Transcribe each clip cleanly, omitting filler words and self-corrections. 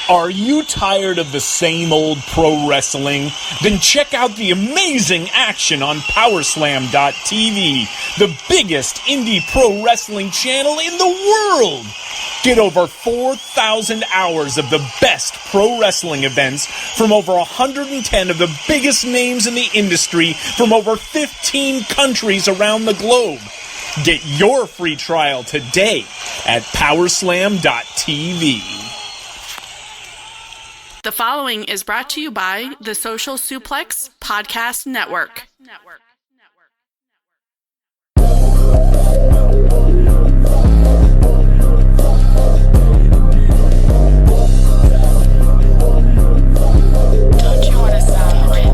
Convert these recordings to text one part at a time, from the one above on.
Are you tired of the same old pro wrestling? Then check out the amazing action on Powerslam.tv, the biggest indie pro wrestling channel in the world. Get over 4,000 hours of the best pro wrestling events from over 110 of the biggest names in the industry from over 15 countries around the globe. Get your free trial today at Powerslam.tv. The following is brought to you by the Social Suplex Podcast Network. Don't you want to sound rich?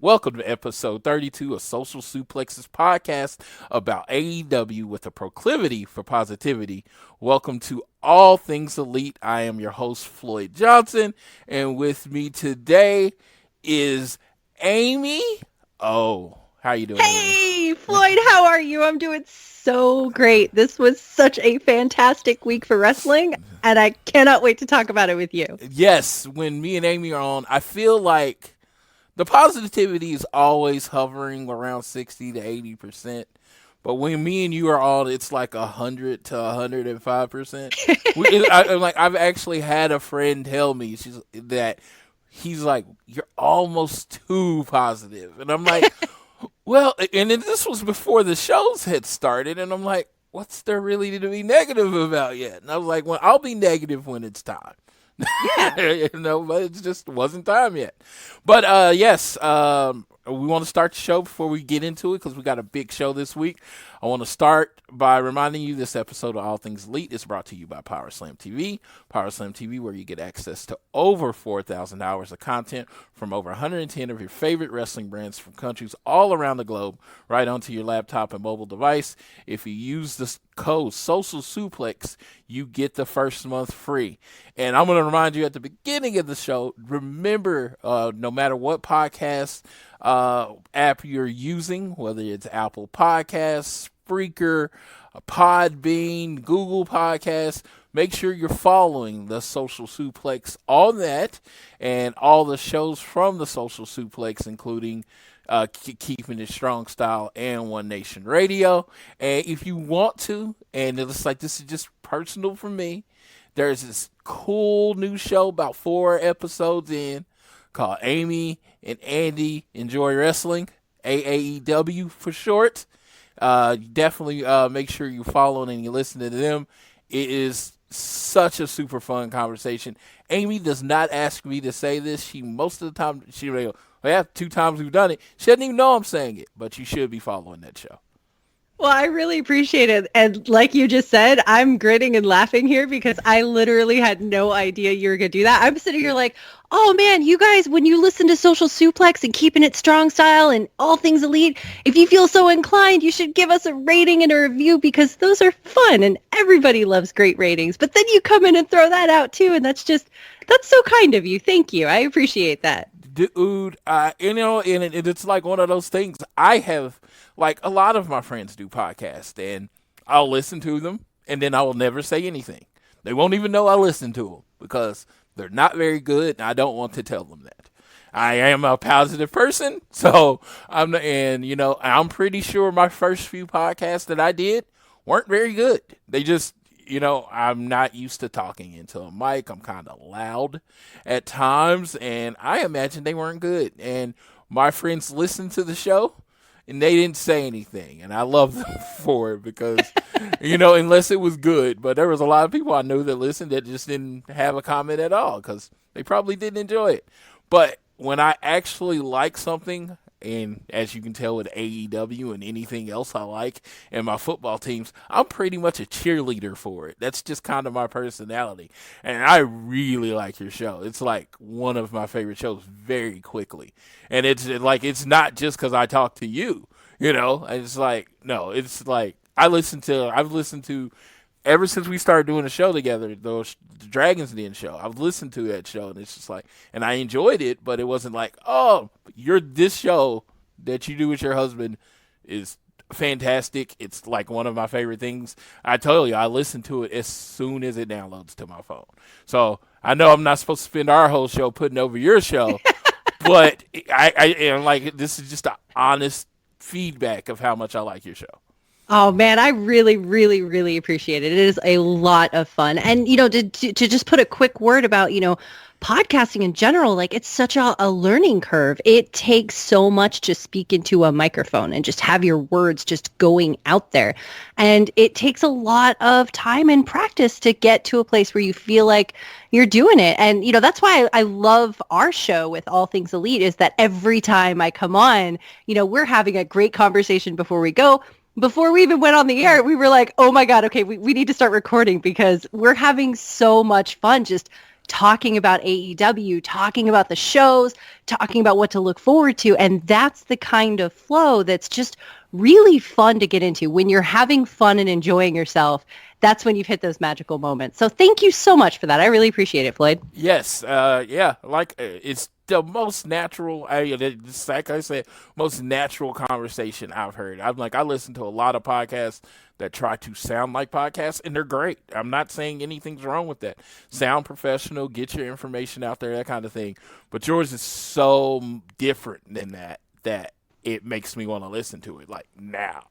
Welcome to episode 32 of Social Suplex's podcast about AEW with a proclivity for positivity. Welcome to All Things Elite. I am your host, Floyd Johnson, and with me today is Amy. Oh, how you doing? Hey, Floyd, how are you? I'm doing so great. This was such a fantastic week for wrestling, and I cannot wait to talk about it with you. Yes, when me and Amy are on, I feel like the positivity is always hovering around 60 to 80%. But when me and you are on, it's like 100 to 105%. I've actually had a friend tell me that he's like, you're almost too positive. And I'm like, well, and then this was before the shows had started. And I'm like, what's there really to be negative about yet? And I was like, well, I'll be negative when it's time. Yeah. But it just wasn't time yet. But yes, we want to start the show before we get into it because we got a big show this week. I want to start by reminding you this episode of All Things Elite is brought to you by Powerslam TV. Powerslam TV, where you get access to over 4,000 hours of content from over 110 of your favorite wrestling brands from countries all around the globe, right onto your laptop and mobile device. If you use the code Social Suplex, you get the first month free. And I'm going to remind you at the beginning of the show, remember, no matter what podcast app you're using, whether it's Apple Podcasts, Spreaker, Podbean, Google Podcasts, make sure you're following the Social Suplex on that and all the shows from the Social Suplex, including Keeping It Strong Style and One Nation Radio. And if you want to, and it's like this is just personal for me, there's this cool new show about 4 episodes in called Amy and Andy Enjoy Wrestling, AAEW for short. Definitely make sure you're following and you're listening to them. It is such a super fun conversation. Amy does not ask me to say this. She most of the time, she will go, well, yeah, 2 times we've done it. She doesn't even know I'm saying it, but you should be following that show. Well, I really appreciate it. And like you just said, I'm grinning and laughing here because I literally had no idea you were going to do that. I'm sitting here like, oh man, you guys, when you listen to Social Suplex and Keeping It Strong Style and All Things Elite, if you feel so inclined, you should give us a rating and a review because those are fun and everybody loves great ratings. But then you come in and throw that out too. And that's so kind of you. Thank you. I appreciate that. Dude, and it's like one of those things. I have, like, a lot of my friends do podcasts, and I'll listen to them, and then I will never say anything. They won't even know I listen to them because they're not very good, and I don't want to tell them that. I am a positive person, so I'm pretty sure my first few podcasts that I did weren't very good. They just, I'm not used to talking into a mic. I'm kind of loud at times, and I imagine they weren't good. And my friends listened to the show, and they didn't say anything, and I love them for it because, unless it was good. But there was a lot of people I knew that listened that just didn't have a comment at all because they probably didn't enjoy it. But when I actually like something, and as you can tell with AEW and anything else I like and my football teams, I'm pretty much a cheerleader for it. That's just kind of my personality. And I really like your show. It's like one of my favorite shows very quickly. And it's not just because I talk to you, It's like, no, it's like I've listened to ever since we started doing the show together, the Dragons Den show, I've listened to that show, and it's just like, and I enjoyed it, but it wasn't like, oh, this show that you do with your husband is fantastic. It's like one of my favorite things. I told you, I listen to it as soon as it downloads to my phone. So I know I'm not supposed to spend our whole show putting over your show, but I am like, this is just an honest feedback of how much I like your show. Oh man, I really, really, really appreciate it. It is a lot of fun. And, to just put a quick word about, podcasting in general, like it's such a learning curve. It takes so much to speak into a microphone and just have your words just going out there. And it takes a lot of time and practice to get to a place where you feel like you're doing it. And, that's why I love our show with All Things Elite is that every time I come on, we're having a great conversation before we go. Before we even went on the air, we were like, oh my God, okay, we need to start recording because we're having so much fun just talking about AEW, talking about the shows, talking about what to look forward to. And that's the kind of flow that's just really fun to get into. When you're having fun and enjoying yourself, that's when you've hit those magical moments. So thank you so much for that. I really appreciate it, Floyd. Yes. It's the most natural, like I said, most natural conversation I've heard. I listen to a lot of podcasts that try to sound like podcasts, and they're great. I'm not saying anything's wrong with that. Sound professional, get your information out there, that kind of thing. But yours is so different than that it makes me want to listen to it like now.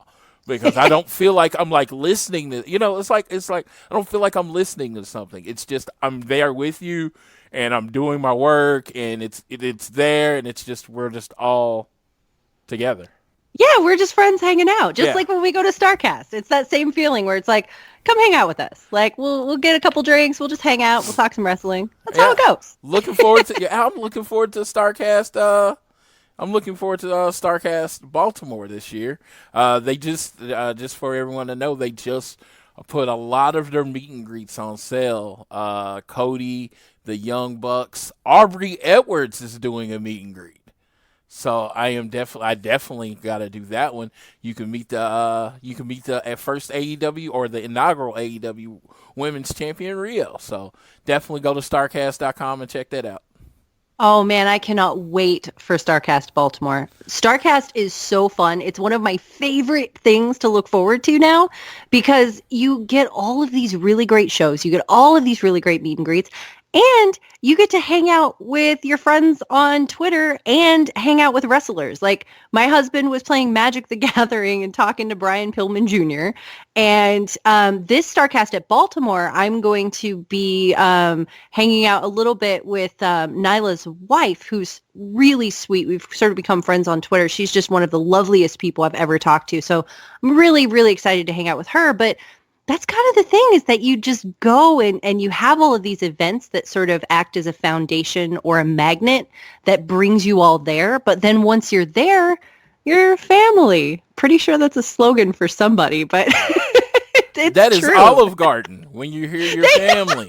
Because I don't feel like I'm like listening to, it's like I don't feel like I'm listening to something. It's just I'm there with you and I'm doing my work and it's there and it's just we're just all together. Yeah, we're just friends hanging out. Just like when we go to StarCast. It's that same feeling where it's like, come hang out with us. Like we'll get a couple drinks, we'll just hang out, we'll talk some wrestling. That's how it goes. Looking forward to I'm looking forward to StarCast I'm looking forward to StarCast Baltimore this year. They just for everyone to know, they just put a lot of their meet and greets on sale. Cody, the Young Bucks, Aubrey Edwards is doing a meet and greet. So I definitely got to do that one. You can meet the at first AEW or the inaugural AEW Women's Champion Rio. So definitely go to starcast.com and check that out. Oh man, I cannot wait for StarCast Baltimore. StarCast is so fun. It's one of my favorite things to look forward to now because you get all of these really great shows. You get all of these really great meet and greets. And you get to hang out with your friends on Twitter and hang out with wrestlers. Like my husband was playing Magic the Gathering and talking to Brian Pillman Jr. And this StarCast at Baltimore, I'm going to be hanging out a little bit with Nyla's wife, who's really sweet. We've sort of become friends on Twitter. She's just one of the loveliest people I've ever talked to. So I'm really, really excited to hang out with her. But that's kind of the thing is that you just go and you have all of these events that sort of act as a foundation or a magnet that brings you all there. But then once you're there, you're family. Pretty sure that's a slogan for somebody, but it's that is true. Olive Garden when you hear your family.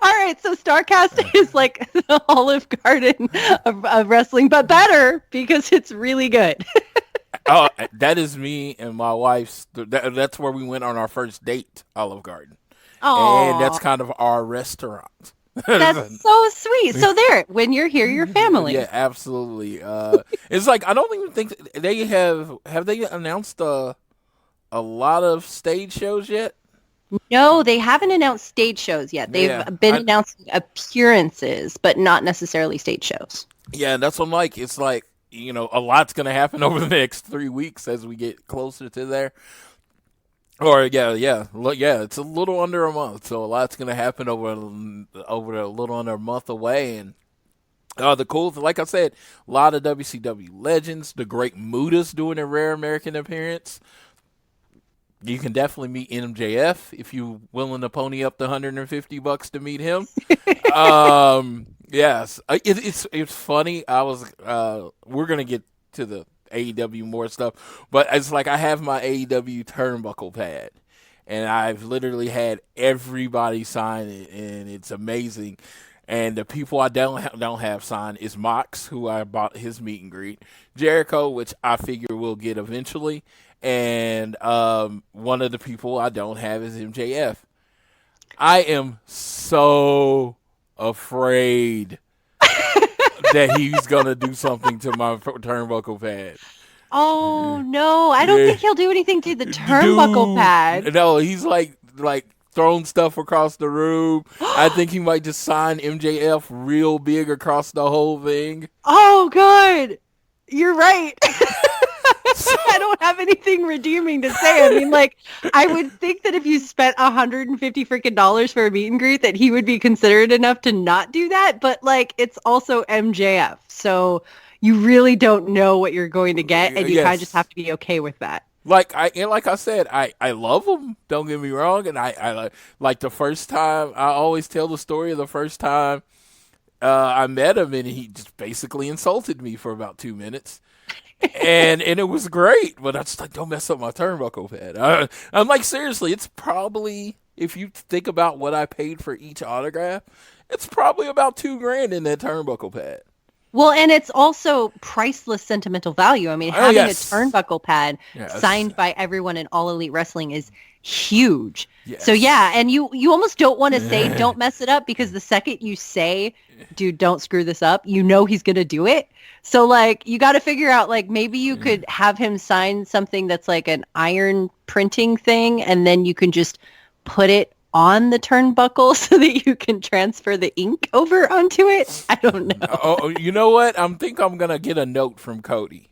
All right, so StarCast is like the Olive Garden of wrestling, but better because it's really good. Oh, that is me and my wife's. That's where we went on our first date, Olive Garden. Aww. And that's kind of our restaurant. That's so sweet. So there, when you're here, you're family. Yeah, absolutely. It's like I don't even think they have they announced a lot of stage shows yet? No, they haven't announced stage shows yet. They've been announcing appearances, but not necessarily stage shows. Yeah, that's what I'm like. It's like, a lot's going to happen over the next 3 weeks as we get closer to there. Or, it's a little under a month. So a lot's going to happen over a little under a month away. And The cool, like I said, a lot of WCW legends. The Great Muda's doing a rare American appearance. You can definitely meet MJF if you're willing to pony up the $150 to meet him. Yes, it's funny. We're gonna get to the AEW more stuff, but it's like I have my AEW turnbuckle pad, and I've literally had everybody sign it, and it's amazing. And the people I don't have signed is Mox, who I bought his meet and greet, Jericho, which I figure we'll get eventually, and one of the people I don't have is MJF. I am so afraid that he's gonna do something to my turnbuckle pad. Oh no, I don't think he'll do anything to the turnbuckle pad. No, he's like throwing stuff across the room. I think he might just sign MJF real big across the whole thing. Oh god, you're right. I don't have anything redeeming to say. I mean, like, I would think that if you spent $150 freaking for a meet and greet, that he would be considerate enough to not do that. But like, it's also MJF, so you really don't know what you're going to get, and you kind of just have to be okay with that. Like I said, I love him. Don't get me wrong, and I like the first time. I always tell the story of the first time I met him, and he just basically insulted me for about 2 minutes, and it was great. But I just like, don't mess up my turnbuckle pad. I'm like, seriously, it's probably, if you think about what I paid for each autograph, it's probably about $2,000 in that turnbuckle pad. Well, and it's also priceless sentimental value. I mean, having a turnbuckle pad signed by everyone in All Elite Wrestling is huge. Yes. So yeah, and you almost don't want to say don't mess it up, because the second you say, dude, don't screw this up, you know he's going to do it. So like, you got to figure out, like, maybe you could have him sign something that's like an iron printing thing, and then you can just put it on the turnbuckle so that you can transfer the ink over onto it. I don't know. Oh, you know what? I'm going to get a note from Cody.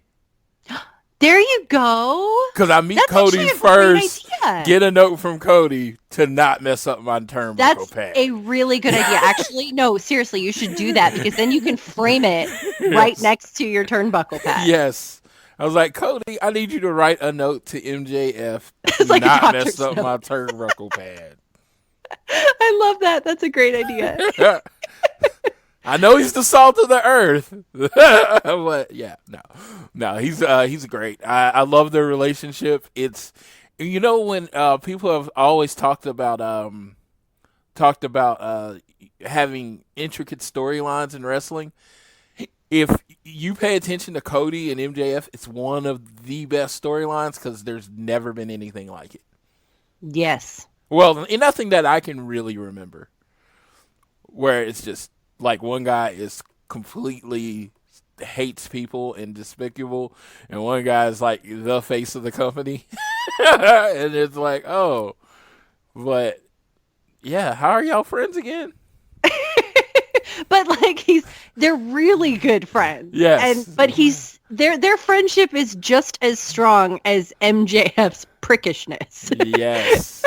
There you go. Because I meet Cody first, get a note from Cody to not mess up my turnbuckle pad. That's a really good idea. Actually, no, seriously, you should do that, because then you can frame it right next to your turnbuckle pad. Yes. I was like, Cody, I need you to write a note to MJF to like not mess up my turnbuckle pad. I love that. That's a great idea. I know he's the salt of the earth, but yeah, no, he's great. I love their relationship. It's, you know, when people have always talked about having intricate storylines in wrestling. If you pay attention to Cody and MJF, it's one of the best storylines, because there's never been anything like it. Yes. Well, nothing that I can really remember, where it's just like one guy is completely hates people and despicable, and one guy is like the face of the company. And it's like, oh, but yeah, how are y'all friends again? But like, they're really good friends. Yes. But their friendship is just as strong as MJF's prickishness. Yes.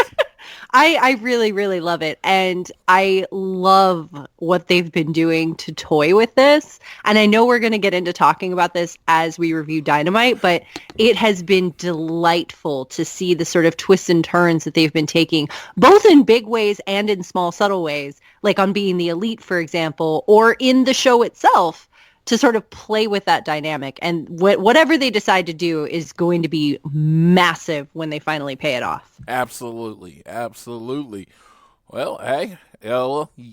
I really, really love it. And I love what they've been doing to toy with this. And I know we're going to get into talking about this as we review Dynamite, but it has been delightful to see the sort of twists and turns that they've been taking, both in big ways and in small, subtle ways, like on Being the Elite, for example, or in the show itself, to sort of play with that dynamic. And whatever they decide to do is going to be massive when they finally pay it off. Absolutely. Well, hey,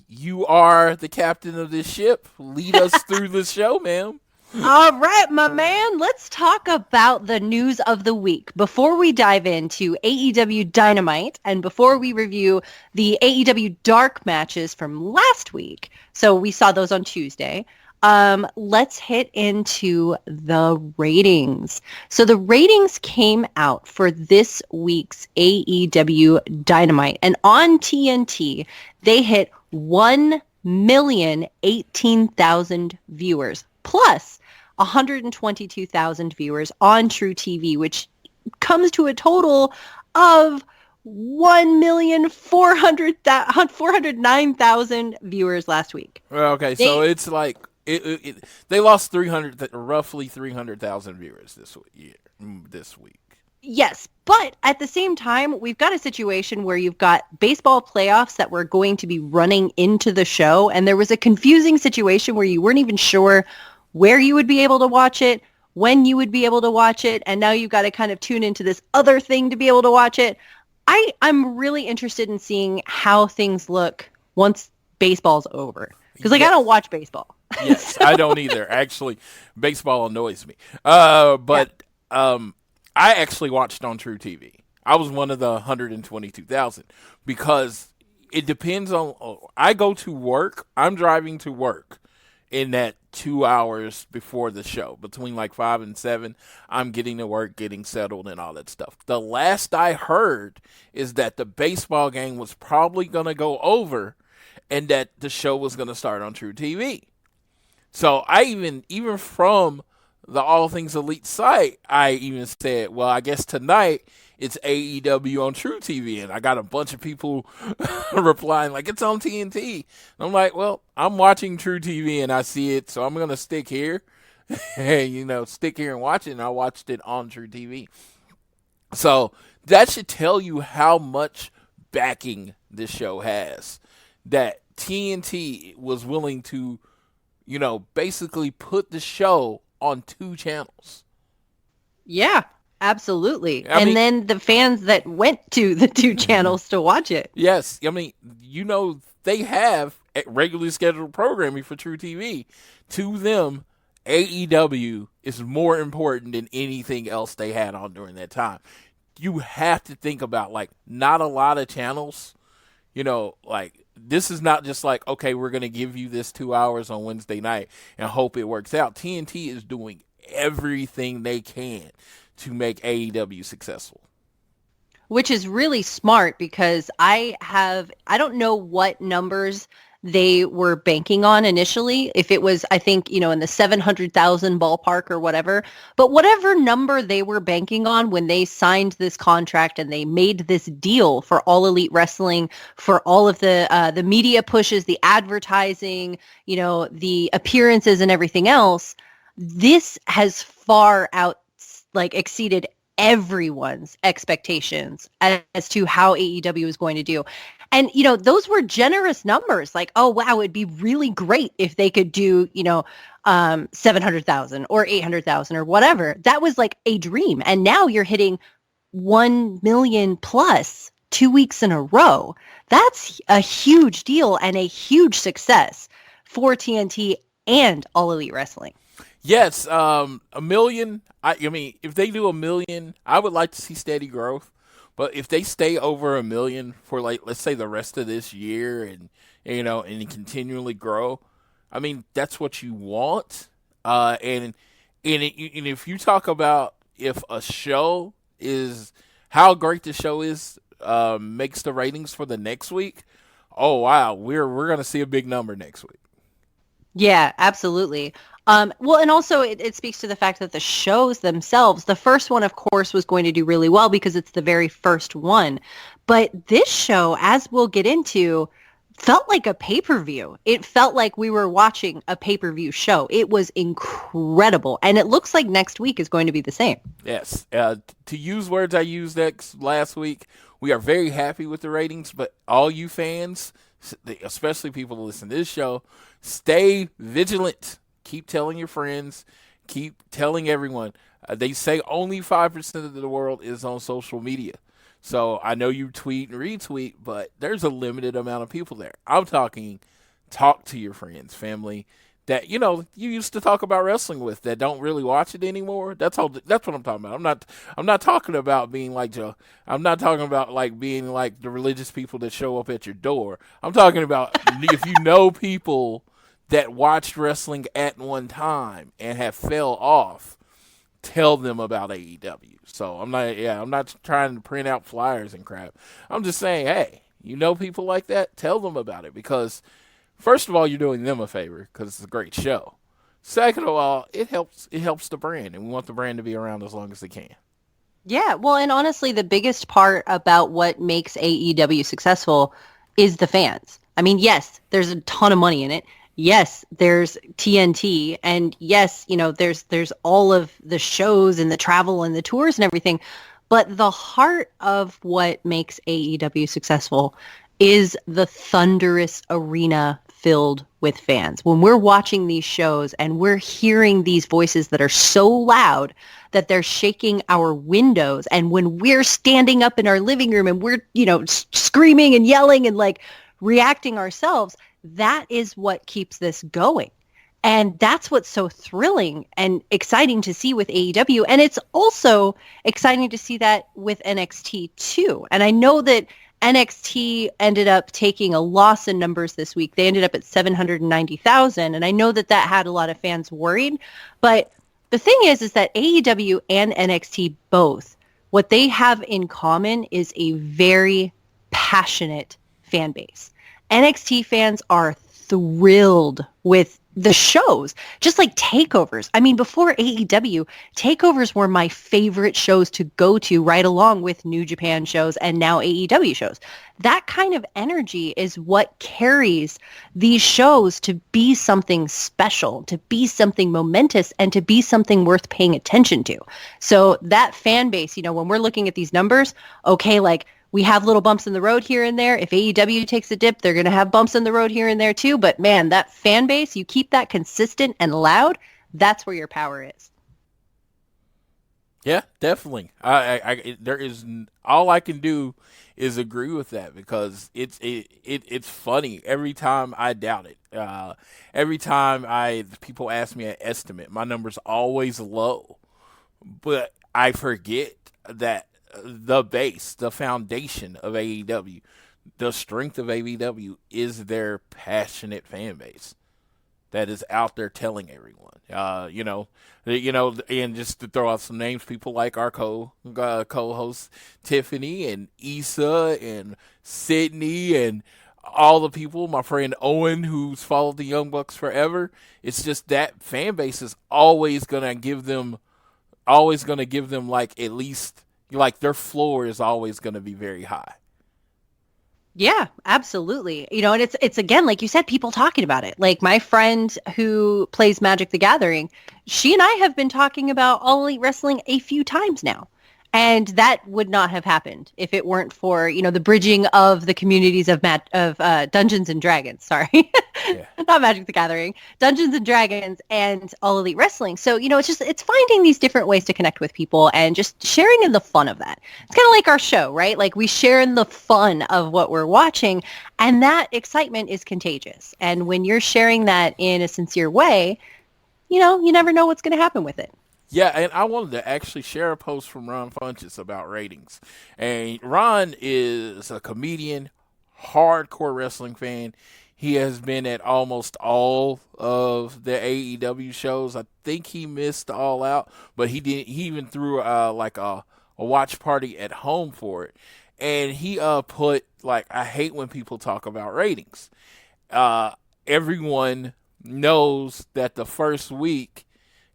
you are the captain of this ship. Lead us through the show, ma'am. All right, my man. Let's talk about the news of the week. Before we dive into AEW Dynamite and before we review the AEW Dark matches from last week, so we saw those on Tuesday, let's hit into the ratings. So the ratings came out for this week's AEW Dynamite, and on TNT, they hit 1,018,000 viewers, plus 122,000 viewers on True TV, which comes to a total of 1,409,000 viewers last week. Okay, so it's like They lost roughly 300,000 viewers this week. Yes, but at the same time, we've got a situation where you've got baseball playoffs that were going to be running into the show, and there was a confusing situation where you weren't even sure where you would be able to watch it, when you would be able to watch it, and now you've got to kind of tune into this other thing to be able to watch it. I'm really interested in seeing how things look once baseball's over. Because, I don't watch baseball. Yes, I don't either. Actually, baseball annoys me. I actually watched on True TV. I was one of the 122,000 because it depends on. I go to work. I'm driving to work in that 2 hours before the show, between like 5 and 7. I'm getting to work, getting settled, and all that stuff. The last I heard is that the baseball game was probably going to go over, and that the show was going to start on True TV. So I even from the All Things Elite site, I even said, well, I guess tonight it's AEW on True TV. And I got a bunch of people replying like, it's on TNT. And I'm like, well, I'm watching True TV and I see it, so I'm going to stick here and, stick here and watch it. And I watched it on True TV. So that should tell you how much backing this show has, that TNT was willing to, basically put the show on 2 channels. Yeah, absolutely. Then the fans that went to the 2 channels to watch it. Yes. They have regularly scheduled programming for True TV. To them, AEW is more important than anything else they had on during that time. You have to think about, not a lot of channels, this is not just like, okay, we're going to give you this 2 hours on Wednesday night and hope it works out. TNT is doing everything they can to make AEW successful. Which is really smart because I don't know what numbers they were banking on initially. If it was, I think, in the 700,000 ballpark or whatever, but whatever number they were banking on when they signed this contract and they made this deal for All Elite Wrestling, for all of the media pushes, the advertising, the appearances and everything else, this has far exceeded everyone's expectations as to how AEW is going to do. And, those were generous numbers. Like, oh, wow, it'd be really great if they could do, 700,000 or 800,000 or whatever. That was like a dream. And now you're hitting 1 million plus 2 weeks in a row. That's a huge deal and a huge success for TNT and All Elite Wrestling. Yes, 1 million. If they do 1 million, I would like to see steady growth. But if they stay over 1 million for let's say the rest of this year and continually grow, that's what you want. And if you talk about if a show is how great the show is, makes the ratings for the next week, oh wow, we're gonna see a big number next week. Yeah, absolutely. Well, and also it speaks to the fact that the shows themselves, the first one, of course, was going to do really well because it's the very first one. But this show, as we'll get into, felt like a pay-per-view. It felt like we were watching a pay-per-view show. It was incredible. And it looks like next week is going to be the same. Yes. To use words I used last week, we are very happy with the ratings, but all you fans, especially people who listen to this show, stay vigilant. Keep telling your friends. Keep telling everyone. They say only 5% of the world is on social media. So I know you tweet and retweet, but there's a limited amount of people there. I'm talking, talk to your friends, family that, you used to talk about wrestling with that don't really watch it anymore. That's what I'm talking about. I'm not talking about being like Joe. I'm not talking about being like the religious people that show up at your door. I'm talking about if you know people that watched wrestling at one time and have fell off, tell them about AEW. So I'm not trying to print out flyers and crap. I'm just saying, hey, people like that, tell them about it because first of all, you're doing them a favor because it's a great show. Second of all, it helps the brand, and we want the brand to be around as long as they can. Yeah, well, and honestly, the biggest part about what makes AEW successful is the fans. Yes, there's a ton of money in it. yes, there's TNT, and yes, there's all of the shows and the travel and the tours and everything, but the heart of what makes AEW successful is the thunderous arena filled with fans. When we're watching these shows and we're hearing these voices that are so loud that they're shaking our windows, and when we're standing up in our living room and we're, screaming and yelling and like reacting ourselves, that is what keeps this going. And that's what's so thrilling and exciting to see with AEW. And it's also exciting to see that with NXT too. And I know that NXT ended up taking a loss in numbers this week. They ended up at 790,000. And I know that had a lot of fans worried. But the thing is that AEW and NXT both, what they have in common is a very passionate fan base. NXT fans are thrilled with the shows, just like takeovers. I mean, before AEW, takeovers were my favorite shows to go to, right along with New Japan shows and now AEW shows. That kind of energy is what carries these shows to be something special, to be something momentous, and to be something worth paying attention to. So that fan base, when we're looking at these numbers, okay, like, we have little bumps in the road here and there. If AEW takes a dip, they're going to have bumps in the road here and there too. But man, that fan base, you keep that consistent and loud, that's where your power is. Yeah, definitely. There is all I can do is agree with that, because it's funny every time I doubt it. Every time people ask me an estimate, my number's always low, but I forget that the base, the foundation of AEW, the strength of AEW is their passionate fan base that is out there telling everyone. And just to throw out some names, people like our co-host Tiffany and Issa and Sydney and all the people, my friend Owen, who's followed the Young Bucks forever. It's just that fan base is always gonna give them like at least. Like, their floor is always going to be very high. Yeah, absolutely. And it's again, like you said, people talking about it. Like my friend who plays Magic the Gathering, she and I have been talking about All Elite Wrestling a few times now. And that would not have happened if it weren't for, the bridging of the communities of Dungeons and Dragons. Sorry, yeah. Not Magic the Gathering, Dungeons and Dragons and All Elite Wrestling. So, it's finding these different ways to connect with people and just sharing in the fun of that. It's kind of like our show, right? Like we share in the fun of what we're watching, and that excitement is contagious. And when you're sharing that in a sincere way, you never know what's going to happen with it. Yeah, and I wanted to actually share a post from Ron Funches about ratings. And Ron is a comedian, hardcore wrestling fan. He has been at almost all of the AEW shows. I think he missed All Out, but he did. He even threw like a watch party at home for it. And he put, like, I hate when people talk about ratings. Everyone knows that the first week,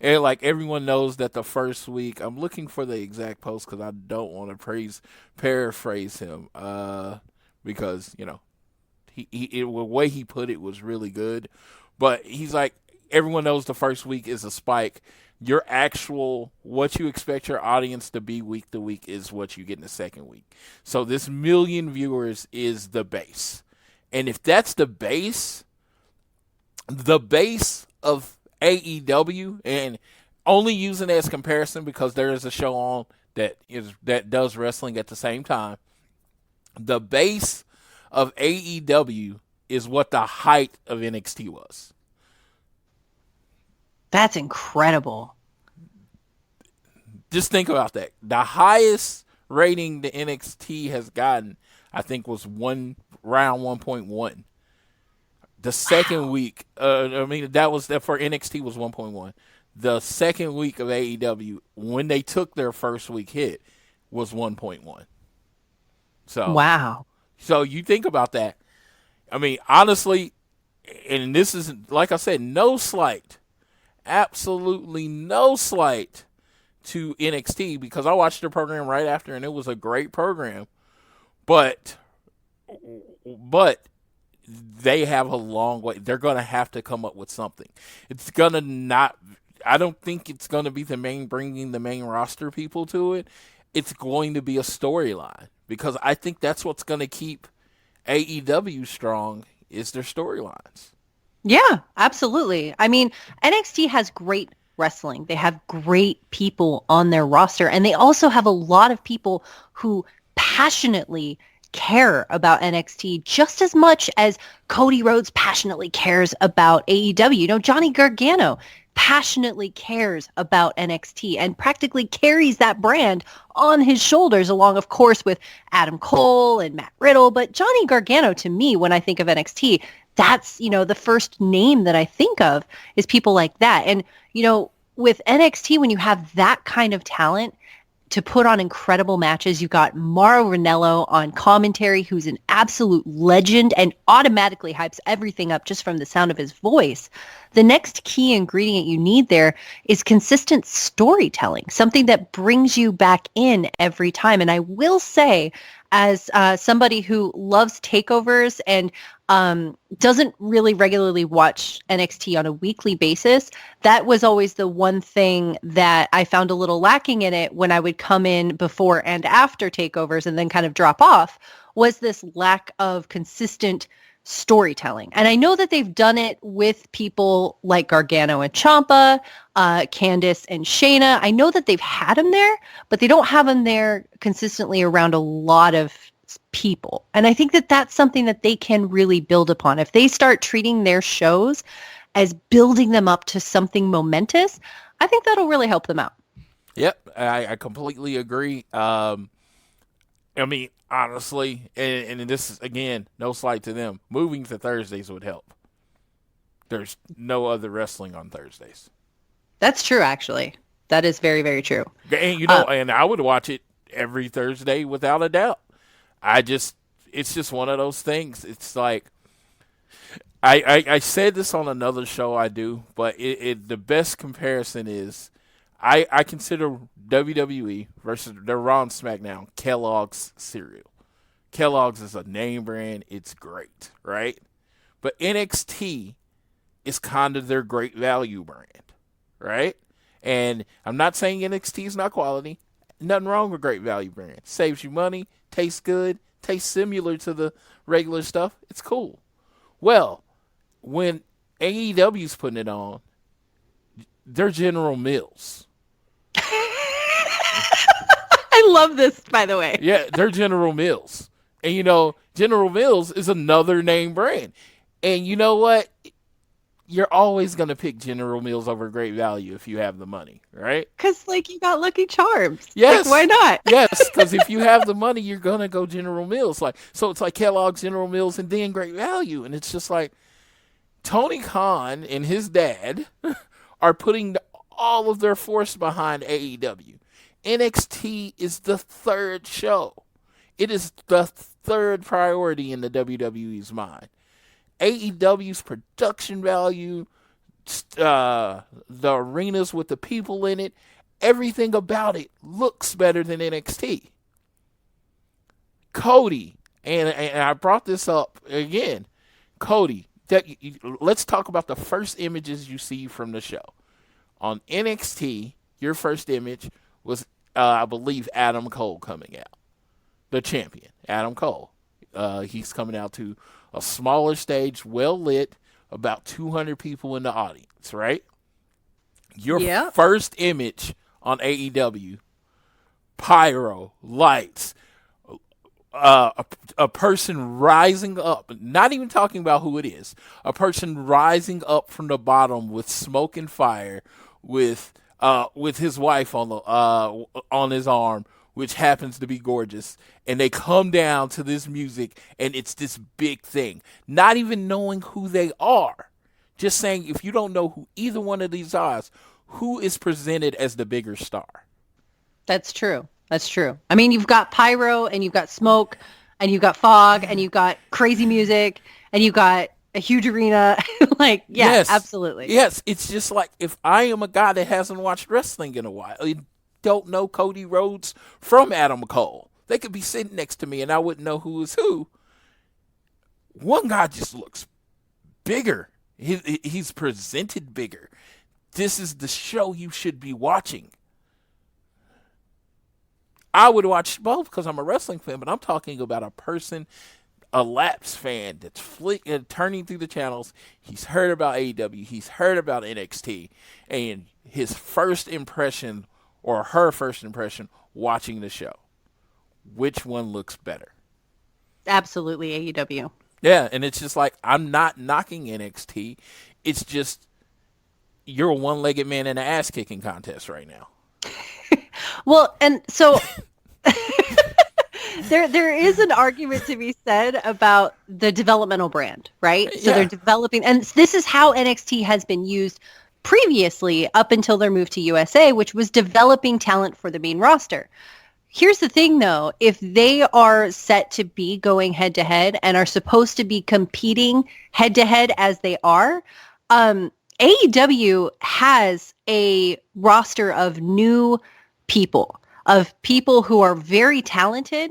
everyone knows that the first week, I'm looking for the exact post because I don't want to paraphrase him, because, the way he put it was really good. But he's like, everyone knows the first week is a spike. What you expect your audience to be week to week is what you get in the second week. So this 1 million viewers is the base. And if that's the base of AEW, and only using it as comparison because there is a show on that does wrestling at the same time, the base of AEW is what the height of NXT was. That's incredible. Just think about that. The highest rating the NXT has gotten, I think, was round 1.1. The second week, that was for NXT was 1.1. The second week of AEW, when they took their first week hit, was 1.1. So wow. So you think about that. I mean, honestly, and this is, like I said, no slight, absolutely no slight to NXT, because I watched their program right after, and it was a great program. But they have a long way. They're going to have to come up with something. It's going to not, I don't think it's going to be bringing the main roster people to it. It's going to be a storyline, because I think that's what's going to keep AEW strong is their storylines. Yeah, absolutely. I mean, NXT has great wrestling. They have great people on their roster, and they also have a lot of people who passionately care about NXT just as much as Cody Rhodes passionately cares about AEW. You know, Johnny Gargano passionately cares about NXT and practically carries that brand on his shoulders, along, of course, with Adam Cole and Matt Riddle. But Johnny Gargano, to me, when I think of NXT, that's, you know, the first name that I think of is people like that. And, you know, with NXT, when you have that kind of talent to put on incredible matches, you got Mauro Ranallo on commentary, who's an absolute legend and automatically hypes everything up just from the sound of his voice. The next key ingredient you need there is consistent storytelling, something that brings you back in every time. And I will say, as somebody who loves takeovers and doesn't really regularly watch NXT on a weekly basis, that was always the one thing that I found a little lacking in it when I would come in before and after takeovers and then kind of drop off, was this lack of consistent storytelling. And I know that they've done it with people like Gargano and Ciampa, Candice and Shayna. I know that they've had them there, but they don't have them there consistently around a lot of people. And I think that that's something that they can really build upon. If they start treating their shows as building them up to something momentous, I think that'll really help them out. Yep, I completely agree. I mean, honestly, and this is, again, no slight to them, moving to Thursdays would help. There's no other wrestling on Thursdays. That's true, actually. That is very, very true. And, you know, and I would watch it every Thursday without a doubt. It's just one of those things. It's like, I said this on another show I do, but the best comparison is, I consider WWE versus the Raw and SmackDown Kellogg's cereal. Kellogg's is a name brand. It's great, right? But NXT is kind of their great value brand, right? And I'm not saying NXT is not quality. Nothing wrong with great value brand. Saves you money, tastes good, tastes similar to the regular stuff. It's cool. Well, when AEW's putting it on, they're General Mills. I love this, by the way. Yeah, they're General Mills. And, you know, General Mills is another name brand. And you know what? You're always going to pick General Mills over Great Value if you have the money, right? Because, like, you got Lucky Charms. Yes. Like, why not? Yes, because if you have the money, you're going to go General Mills. So it's like Kellogg's, General Mills, and then Great Value. And it's just like Tony Khan and his dad are putting all of their force behind AEW. NXT is the third show. It is the third priority in the WWE's mind. AEW's production value, the arenas with the people in it, everything about it looks better than NXT. Cody, and I brought this up again, Cody, let's talk about the first images you see from the show. On NXT, your first image was, I believe, Adam Cole coming out. The champion, Adam Cole. He's coming out to a smaller stage, well lit, about 200 people in the audience, right? Your first image on AEW, pyro, lights, a person rising up, not even talking about who it is, a person rising up from the bottom with smoke and fire, with his wife on his arm, which happens to be gorgeous, and they come down to this music, and it's this big thing. Not even knowing who they are. Just saying, if you don't know who either one of these are, who is presented as the bigger star? That's true. That's true. I mean, you've got pyro, and you've got smoke, and you've got fog, and you've got crazy music, and you've got a huge arena. Yes, absolutely. Yes, it's just like, if I am a guy that hasn't watched wrestling in a while, don't know Cody Rhodes from Adam Cole. They could be sitting next to me and I wouldn't know who is who. one guy just looks bigger. He's presented bigger. This is the show you should be watching. I would watch both because I'm a wrestling fan, but I'm talking about a person, a Laps fan that's turning through the channels. He's heard about AEW. He's heard about NXT. And his first impression or her first impression watching the show. Which one looks better? Absolutely AEW. Yeah, and it's just like, I'm not knocking NXT. It's just, you're a one-legged man in an ass-kicking contest right now. Well, and so there is an argument to be said about the developmental brand, right? So they're developing, and this is how NXT has been used previously up until their move to USA, which was developing talent for the main roster. Here's the thing, though. If they are set to be going head-to-head and are supposed to be competing head-to-head as they are, AEW has a roster of new people, who are very talented,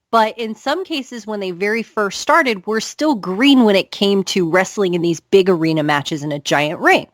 but in some cases when they very first started, were still green when it came to wrestling in these big arena matches in a giant ring.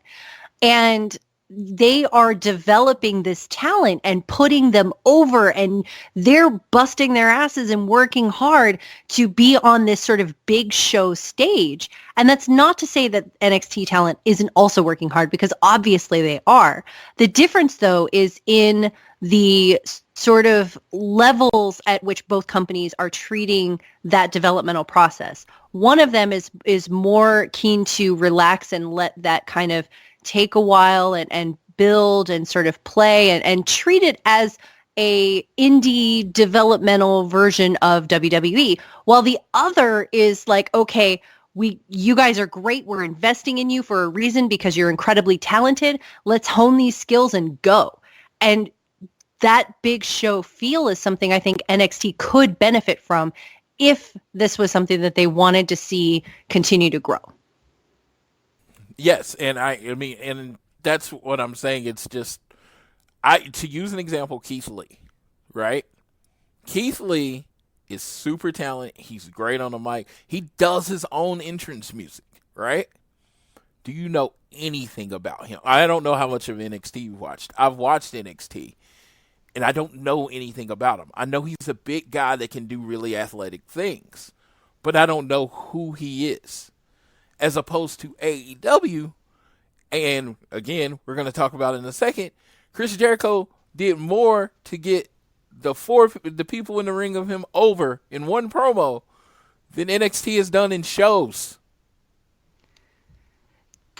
And they are developing this talent and putting them over, and they're busting their asses and working hard to be on this sort of big show stage. And that's not to say that NXT talent isn't also working hard, because obviously they are. The difference, though, is in the sort of levels at which both companies are treating that developmental process. One of them is more keen to relax and let that kind of take a while and build and sort of play and treat it as a indie developmental version of WWE, while the other is like, okay, you guys are great. We're investing in you for a reason because you're incredibly talented. Let's hone these skills and go. And that big show feel is something I think NXT could benefit from if this was something that they wanted to see continue to grow. Yes, and I mean, and that's what I'm saying. It's just, to use an example, Keith Lee, right? Keith Lee is super talented. He's great on the mic. He does his own entrance music, right? Do you know anything about him? I don't know how much of NXT you've watched. I've watched NXT, and I don't know anything about him. I know he's a big guy that can do really athletic things, but I don't know who he is. As opposed to AEW, and again, we're going to talk about it in a second, Chris Jericho did more to get the people in the ring of him over in one promo than NXT has done in shows.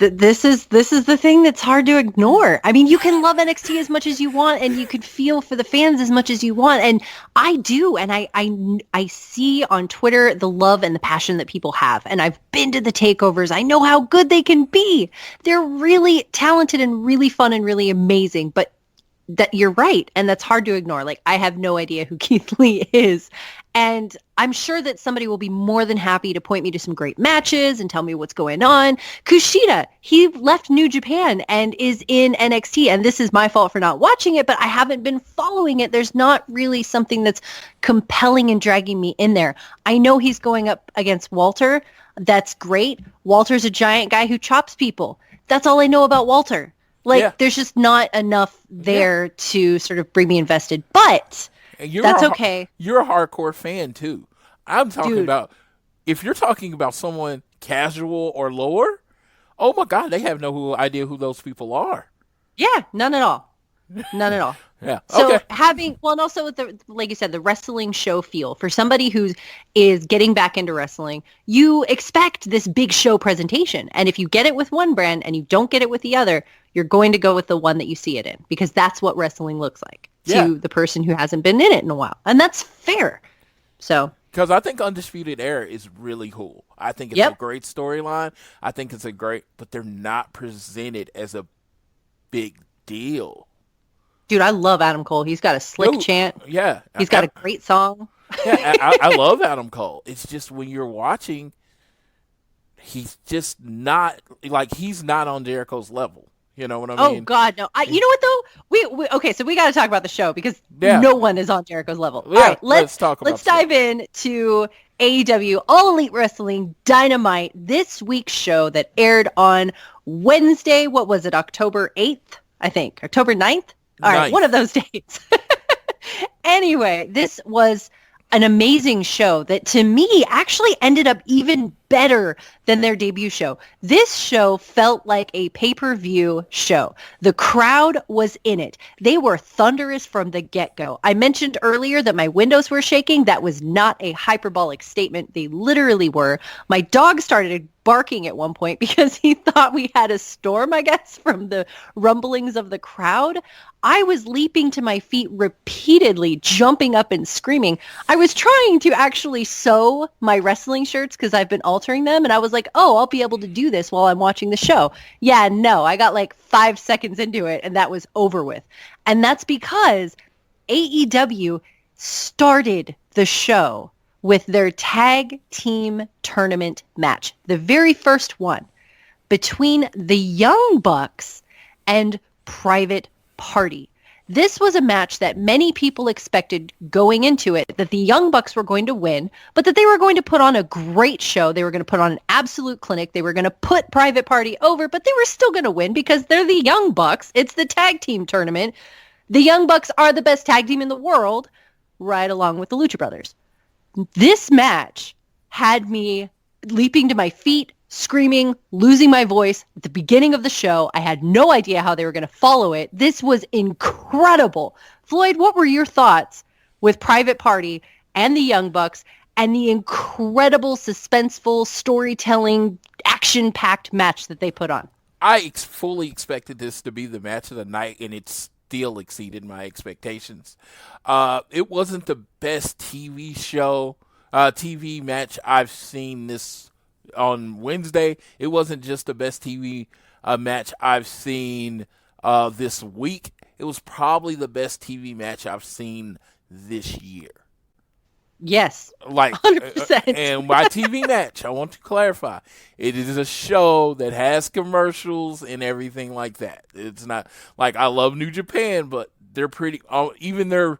This is the thing that's hard to ignore. I mean, you can love NXT as much as you want, and you can feel for the fans as much as you want, and I do, and I see on Twitter the love and the passion that people have, and I've been to the takeovers. I know how good they can be. They're really talented and really fun and really amazing, but that you're right, and that's hard to ignore. Like, I have no idea who Keith Lee is, and I'm sure that somebody will be more than happy to point me to some great matches and tell me what's going on. Kushida, he left New Japan and is in NXT, and this is my fault for not watching it, but I haven't been following it. There's not really something that's compelling and dragging me in there. I know he's going up against Walter. That's great. Walter's a giant guy who chops people. That's all I know about Walter. There's just not enough there to sort of bring me invested, but that's okay. You're a hardcore fan too. I'm talking about, if you're talking about someone casual or lower, oh my God, they have no idea who those people are. Yeah, none at all. None at all. Yeah. So okay. and also with the, like you said, the wrestling show feel for somebody who is getting back into wrestling, you expect this big show presentation. And if you get it with one brand and you don't get it with the other, you're going to go with the one that you see it in, because that's what wrestling looks like to the person who hasn't been in it in a while. And that's fair. So, because I think Undisputed Era is really cool. I think it's a great storyline. I think it's but they're not presented as a big deal. Dude, I love Adam Cole. He's got a slick chant. Yeah. He's got a great song. Yeah, I love Adam Cole. It's just when you're watching, he's just not, he's not on Jericho's level. You know what I mean? Oh, God, no. You know what, though? Okay, so we got to talk about the show, because no one is on Jericho's level. Yeah, all right, let's talk about Let's dive in to AEW All Elite Wrestling Dynamite, this week's show that aired on Wednesday. What was it? October 8th, I think. October 9th? All right, one of those dates. Anyway, this was an amazing show that to me actually ended up even better than their debut show. This show felt like a pay-per-view show. The crowd was in it. They were thunderous from the get-go. I mentioned earlier that my windows were shaking. That was not a hyperbolic statement. They literally were. My dog started barking at one point because he thought we had a storm, I guess, from the rumblings of the crowd. I was leaping to my feet repeatedly, jumping up and screaming. I was trying to actually sew my wrestling shirts because I've been altering them. And I was like, oh, I'll be able to do this while I'm watching the show. Yeah, no, I got like 5 seconds into it and that was over with. And that's because AEW started the show with their tag team tournament match, the very first one between the Young Bucks and Private Party. This was a match that many people expected going into it, that the Young Bucks were going to win, but that they were going to put on a great show. They were going to put on an absolute clinic. They were going to put Private Party over, but they were still going to win because they're the Young Bucks. It's the tag team tournament. The Young Bucks are the best tag team in the world, right along with the Lucha Brothers. This match had me leaping to my feet, screaming, losing my voice at the beginning of the show. I had no idea how they were going to follow it. This was incredible. Floyd, what were your thoughts with Private Party and the Young Bucks and the incredible, suspenseful, storytelling, action-packed match that they put on? I fully expected this to be the match of the night, and it still exceeded my expectations. It wasn't the best TV match I've seen this on Wednesday. It wasn't just the best TV match I've seen this week. It was probably the best TV match I've seen this year. Yes, like 100%. And by TV match, I want to clarify, it is a show that has commercials and everything like that. It's not like I love New Japan, but they're pretty. Even their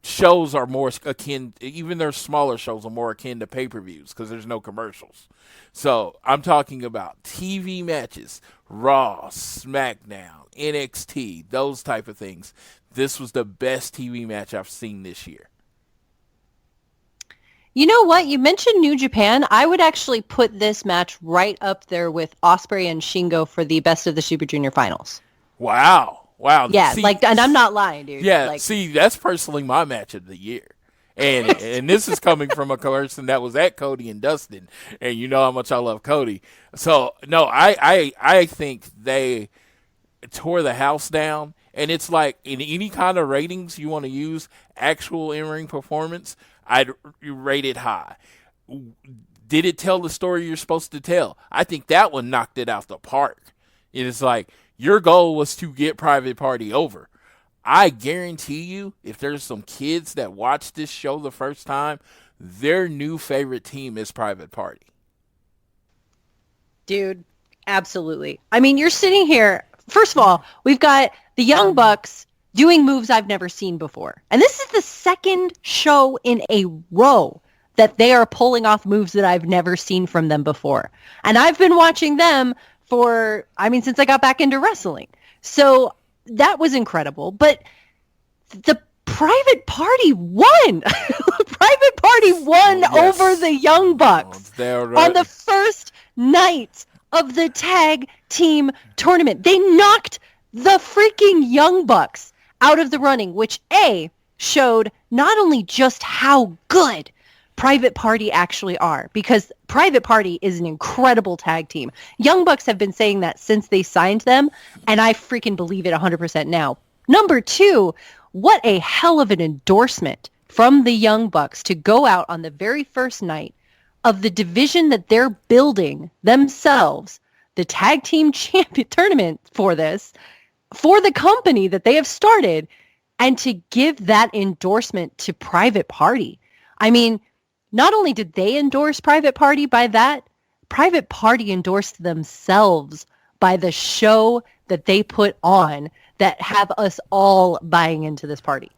shows are more akin. Even their smaller shows are more akin to pay-per-views because there's no commercials. So I'm talking about TV matches, Raw, SmackDown, NXT, those type of things. This was the best TV match I've seen this year. You know what? You mentioned New Japan. I would actually put this match right up there with Ospreay and Shingo for the Best of the Super Junior Finals. Wow. Yeah, see, and I'm not lying, dude. Yeah, see, that's personally my match of the year. And this is coming from a person that was at Cody and Dustin, and you know how much I love Cody. So, no, I think they tore the house down, and it's like in any kind of ratings you want to use, actual in-ring performance, I'd rate it high. Did it tell the story you're supposed to tell? I think that one knocked it out the park. It's like your goal was to get Private Party over. I guarantee you, if there's some kids that watch this show the first time, their new favorite team is Private Party. Dude, absolutely. I mean, you're sitting here. First of all, we've got the Young Bucks doing moves I've never seen before. And this is the second show in a row that they are pulling off moves that I've never seen from them before. And I've been watching them since I got back into wrestling. So that was incredible. But the Private Party won. Private Party won over the Young Bucks on the first night of the tag team tournament. They knocked the freaking Young Bucks out of the running, which showed not only just how good Private Party actually are, because Private Party is an incredible tag team. Young Bucks have been saying that since they signed them, and I freaking believe it 100% now. Number two, what a hell of an endorsement from the Young Bucks to go out on the very first night of the division that they're building themselves, the tag team champion tournament for the company that they have started, and to give that endorsement to Private Party. I mean, not only did they endorse Private Party by that, Private Party endorsed themselves by the show that they put on that have us all buying into this party.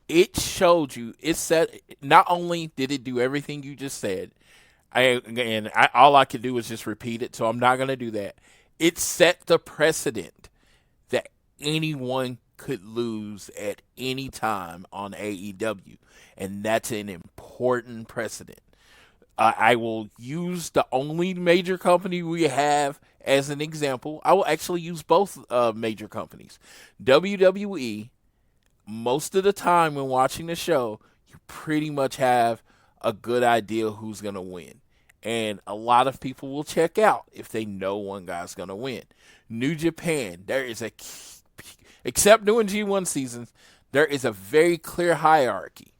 it showed you. It said not only did it do everything you just said, all I could do was just repeat it, so I'm not going to do that. It set the precedent that anyone could lose at any time on AEW, and that's an important precedent. I will use the only major company we have as an example. I will actually use both major companies. WWE, most of the time when watching the show, you pretty much have a good idea who's going to win. And a lot of people will check out if they know one guy's going to win. New Japan, except during G1 seasons, there is a very clear hierarchy.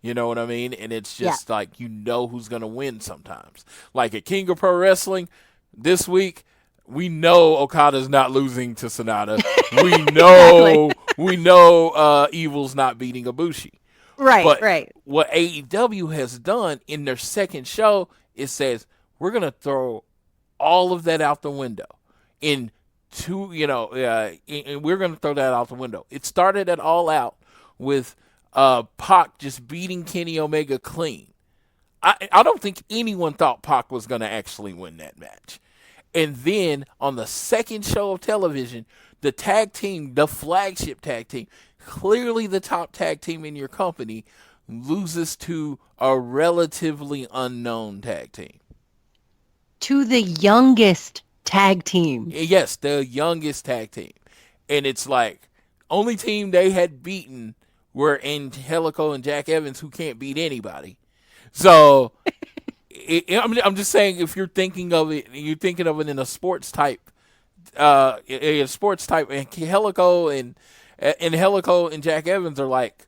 You know what I mean? And it's just like, you know who's going to win sometimes. Like at King of Pro Wrestling this week, we know Okada's not losing to Sonata. We know Evil's not beating Ibushi. Right. What AEW has done in their second show, it says, we're going to throw all of that out the window. And we're going to throw that out the window. It started at All Out with Pac just beating Kenny Omega clean. I don't think anyone thought Pac was going to actually win that match. And then on the second show of television, the tag team, the flagship tag team, clearly the top tag team in your company, loses to a relatively unknown tag team. To the youngest tag team. Yes, the youngest tag team. And it's like, only team they had beaten were Angelico and Jack Evans, who can't beat anybody. So I'm just saying, if you're thinking of it, you're thinking of it in a sports type. And Angelico and Jack Evans are like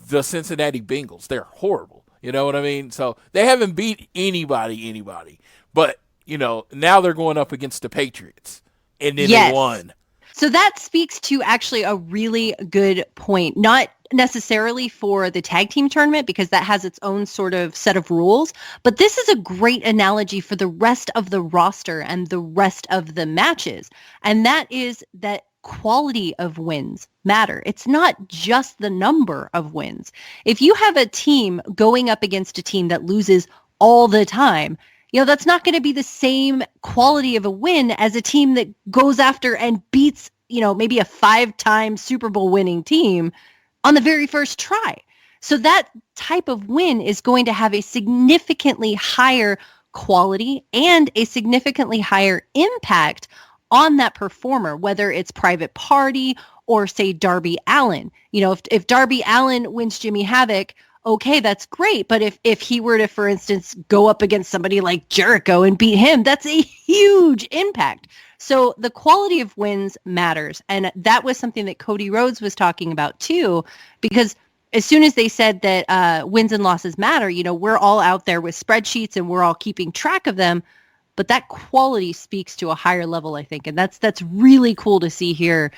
the Cincinnati Bengals. They're horrible. You know what I mean? So they haven't beat anybody. But, now they're going up against the Patriots. And then they won. So that speaks to actually a really good point. Not necessarily for the tag team tournament, because that has its own sort of set of rules. But this is a great analogy for the rest of the roster and the rest of the matches. And that is that quality of wins matter. It's not just the number of wins. If you have a team going up against a team that loses all the time, that's not going to be the same quality of a win as a team that goes after and beats, maybe a 5-time Super Bowl winning team on the very first try. So that type of win is going to have a significantly higher quality and a significantly higher impact on that performer, whether it's Private Party or, say, Darby Allin. If Darby Allin wins Jimmy Havoc, okay, that's great. But if he were to, for instance, go up against somebody like Jericho and beat him, that's a huge impact. So the quality of wins matters. And that was something that Cody Rhodes was talking about too, because as soon as they said that wins and losses matter, we're all out there with spreadsheets and we're all keeping track of them. But that quality speaks to a higher level, I think. And that's really cool to see here,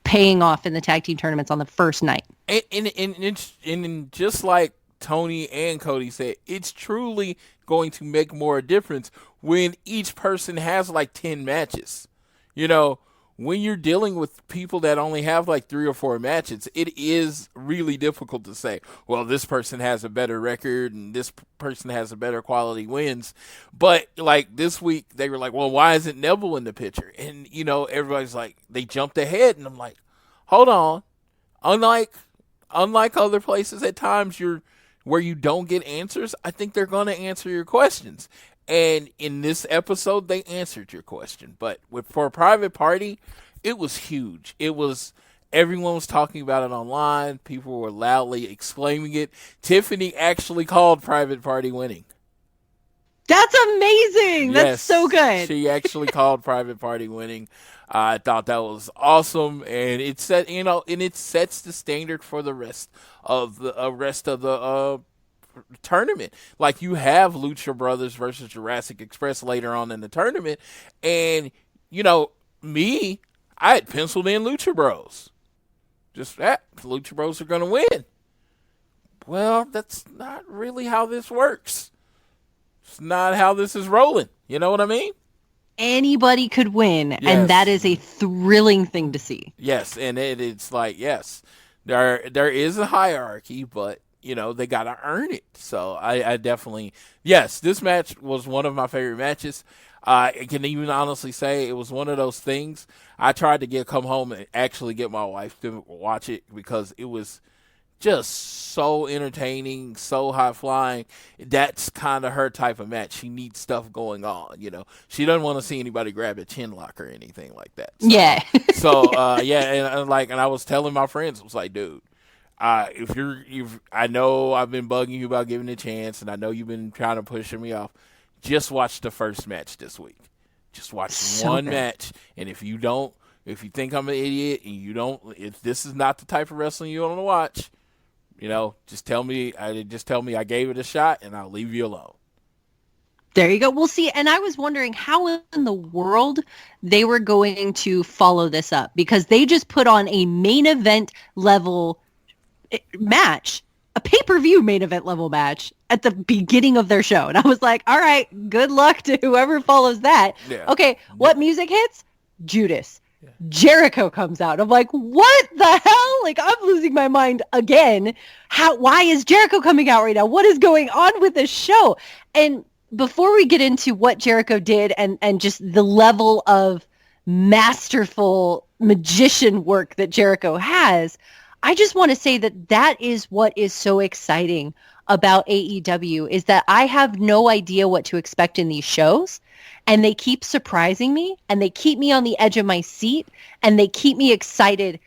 paying off in the tag team tournaments on the first night. And just like Tony and Cody said, it's truly going to make more difference when each person has like 10 matches. When you're dealing with people that only have like 3 or 4 matches, it is really difficult to say, well, this person has a better record and this person has a better quality wins. But like this week, they were like, well, why isn't Neville in the picture? And, everybody's like, they jumped ahead. And I'm like, hold on. Unlike other places at times where you don't get answers, I think they're going to answer your questions. And in this episode, they answered your question. But for a Private Party, it was huge. Everyone was talking about it online. People were loudly exclaiming it. Tiffany actually called Private Party winning. That's amazing. Yes, that's so good. She actually called Private Party winning. I thought that was awesome, and it sets the standard for the rest of the tournament. Like, you have Lucha Brothers versus Jurassic Express later on in the tournament, and I had penciled in Lucha Bros. Just that Lucha Bros are going to win. Well, that's not really how this works. It's not how this is rolling. You know what I mean? Anybody could win, and that is a thrilling thing to see. Yes, and it's like, yes, there is a hierarchy, but they got to earn it. So I definitely, yes, this match was one of my favorite matches. I can even honestly say it was one of those things. I tried to come home and actually get my wife to watch it because it was just so entertaining, so high flying. That's kind of her type of match. She needs stuff going on, She doesn't want to see anybody grab a chin lock or anything like that. So, yeah. And I was telling my friends, I was like, dude, I know I've been bugging you about giving it a chance, and I know you've been trying to push me off. Just watch the first match this week. Just watch one match, and if you think I'm an idiot and if this is not the type of wrestling you want to watch, just tell me I gave it a shot, and I'll leave you alone. There you go. We'll see. And I was wondering how in the world they were going to follow this up, because they just put on a main event level match, a pay-per-view main event level match at the beginning of their show. And I was like, all right, good luck to whoever follows that. Yeah. Okay, what music hits? Judas. Yeah. Jericho comes out. I'm like, what the hell? Like, I'm losing my mind again. Why is Jericho coming out right now? What is going on with this show? And before we get into what Jericho did and just the level of masterful magician work that Jericho has, I just want to say that is what is so exciting about AEW, is that I have no idea what to expect in these shows, and they keep surprising me, and they keep me on the edge of my seat, and they keep me excited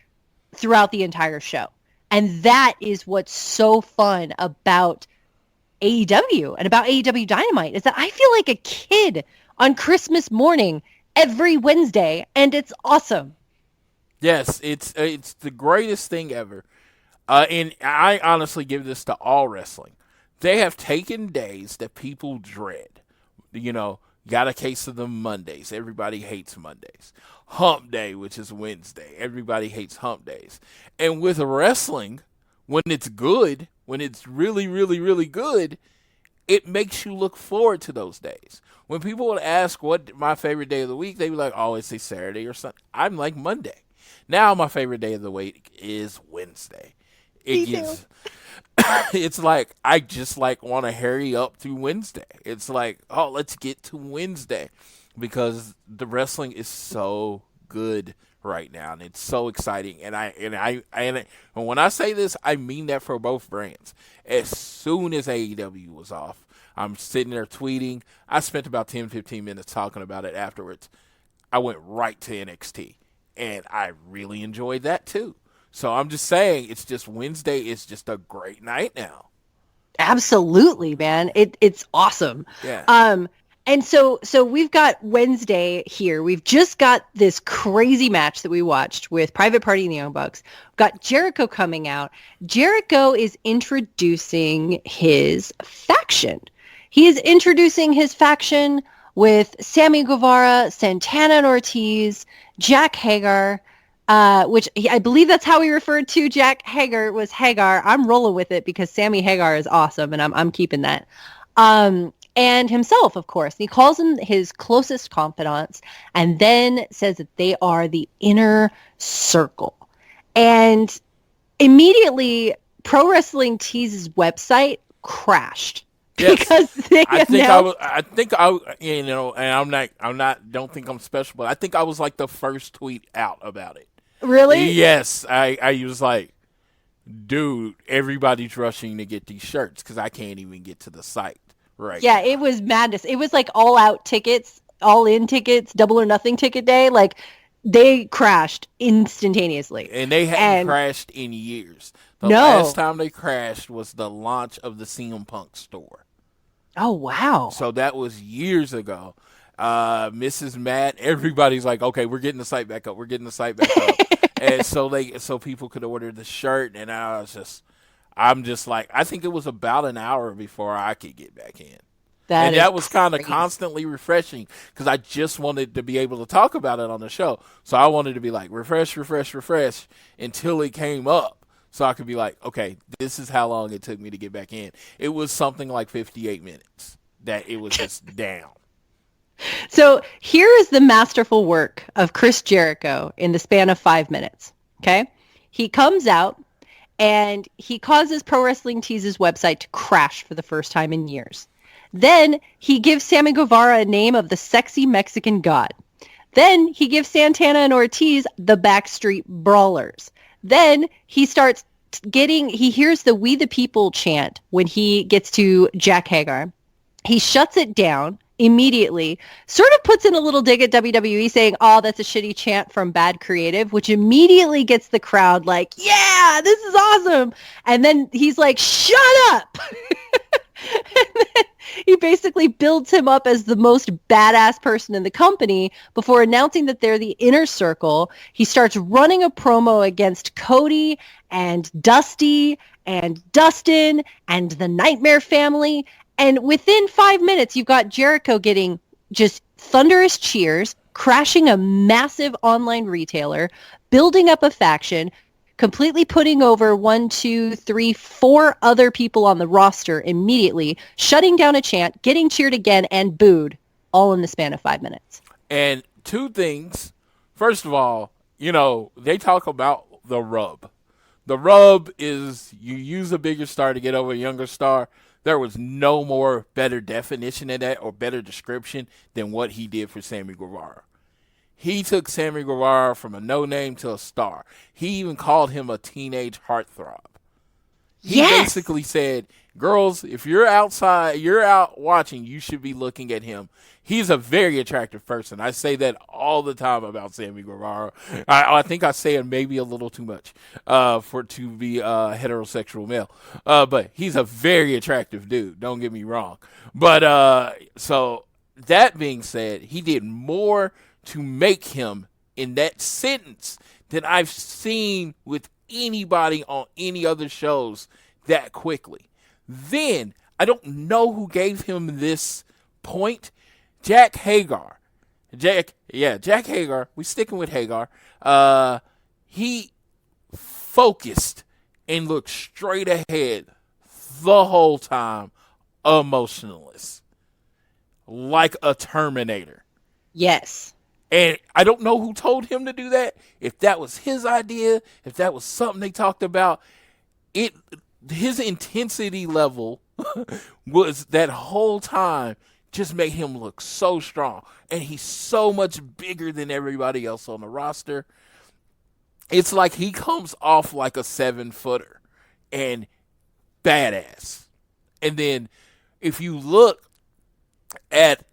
throughout the entire show. And that is what's so fun about AEW and about AEW Dynamite, is that I feel like a kid on Christmas morning every Wednesday, and it's awesome. Yes, it's the greatest thing ever. And I honestly give this to all wrestling. They have taken days that people dread. Got a case of the Mondays. Everybody hates Mondays. Hump Day, which is Wednesday. Everybody hates hump days. And with wrestling, when it's good, when it's really, really, really good, it makes you look forward to those days. When people would ask what my favorite day of the week, they'd be like, oh, it's a Saturday or something. I'm like Monday. Now my favorite day of the week is Wednesday. It's like I just want to hurry up through Wednesday. It's like, oh, let's get to Wednesday, because the wrestling is so good right now, and it's so exciting. And when I say this, I mean that for both brands. As soon as AEW was off, I'm sitting there tweeting. I spent about 10-15 minutes talking about it afterwards. I went right to NXT. And I really enjoyed that too. So I'm just saying, it's just Wednesday is just a great night now. Absolutely, man. It's awesome. Yeah. And so we've got Wednesday here. We've just got this crazy match that we watched with Private Party and the Young Bucks. We've got Jericho coming out. Jericho is introducing his faction. He is introducing his faction with Sammy Guevara, Santana and Ortiz, Jack Hager, which I believe that's how he referred to Jack Hager, was Hagar. I'm rolling with it because Sammy Hagar is awesome, and I'm keeping that. And himself, of course. He calls them his closest confidants, and then says that they are the inner circle. And immediatty, Pro Wrestling Tees' website crashed. Yes. Because they don't think I'm special, but I think I was like the first tweet out about it. Really? Yes. I was like, dude, everybody's rushing to get these shirts because I can't even get to the site right Yeah, now. It was madness. It was like all out tickets, all in tickets, double or nothing ticket day. Like, they crashed instantaneously. And they hadn't crashed in years. The No. last time they crashed was the launch of the CM Punk store. Oh, wow. So that was years ago. Mrs. Matt, everybody's like, okay, we're getting the site back up. And so people could order the shirt. And I'm just like, I think it was about an hour before I could get back in. That was kind of constantly refreshing because I just wanted to be able to talk about it on the show. So I wanted to be like, refresh until it came up. So I could be like, okay, this is how long it took me to get back in. It was something like 58 minutes that it was just down. So here is the masterful work of Chris Jericho in the span of 5 minutes. Okay. He comes out and he causes Pro Wrestling Tease's website to crash for the first time in years. Then he gives Sammy Guevara a name of the sexy Mexican god. Then he gives Santana and Ortiz the Backstreet Brawlers. Then he starts he hears the We the People chant when he gets to Jack Hagar. He shuts it down immediately, sort of puts in a little dig at WWE saying, oh, that's a shitty chant from Bad Creative, which immediately gets the crowd like, yeah, this is awesome. And then he's like, shut up. And then he basically builds him up as the most badass person in the company before announcing that they're the Inner Circle. He starts running a promo against Cody and Dusty and Dustin and the Nightmare Family. And within 5 minutes, you've got Jericho getting just thunderous cheers, crashing a massive online retailer, building up a faction, completely putting over 4 other people on the roster immediately, shutting down a chant, getting cheered again, and booed, all in the span of 5 minutes. And 2 things. First of all, they talk about the rub. The rub is you use a bigger star to get over a younger star. There was no more better definition of that or better description than what he did for Sammy Guevara. He took Sammy Guevara from a no-name to a star. He even called him a teenage heartthrob. He basically said, girls, if you're outside, you're out watching, you should be looking at him. He's a very attractive person. I say that all the time about Sammy Guevara. I think I say it maybe a little too much to be a heterosexual male. But he's a very attractive dude. Don't get me wrong. But so that being said, he did more to make him in that sentence than I've seen with anybody on any other shows that quickly. Then, I don't know who gave him this point. Jack Hagar. Jack Hagar. We sticking with Hagar. He focused and looked straight ahead the whole time, emotionless. Like a Terminator. Yes. And I don't know who told him to do that. If that was his idea, if that was something they talked about, his intensity level was that whole time just made him look so strong. And he's so much bigger than everybody else on the roster. It's like he comes off like a 7-footer and badass. And then if you look at,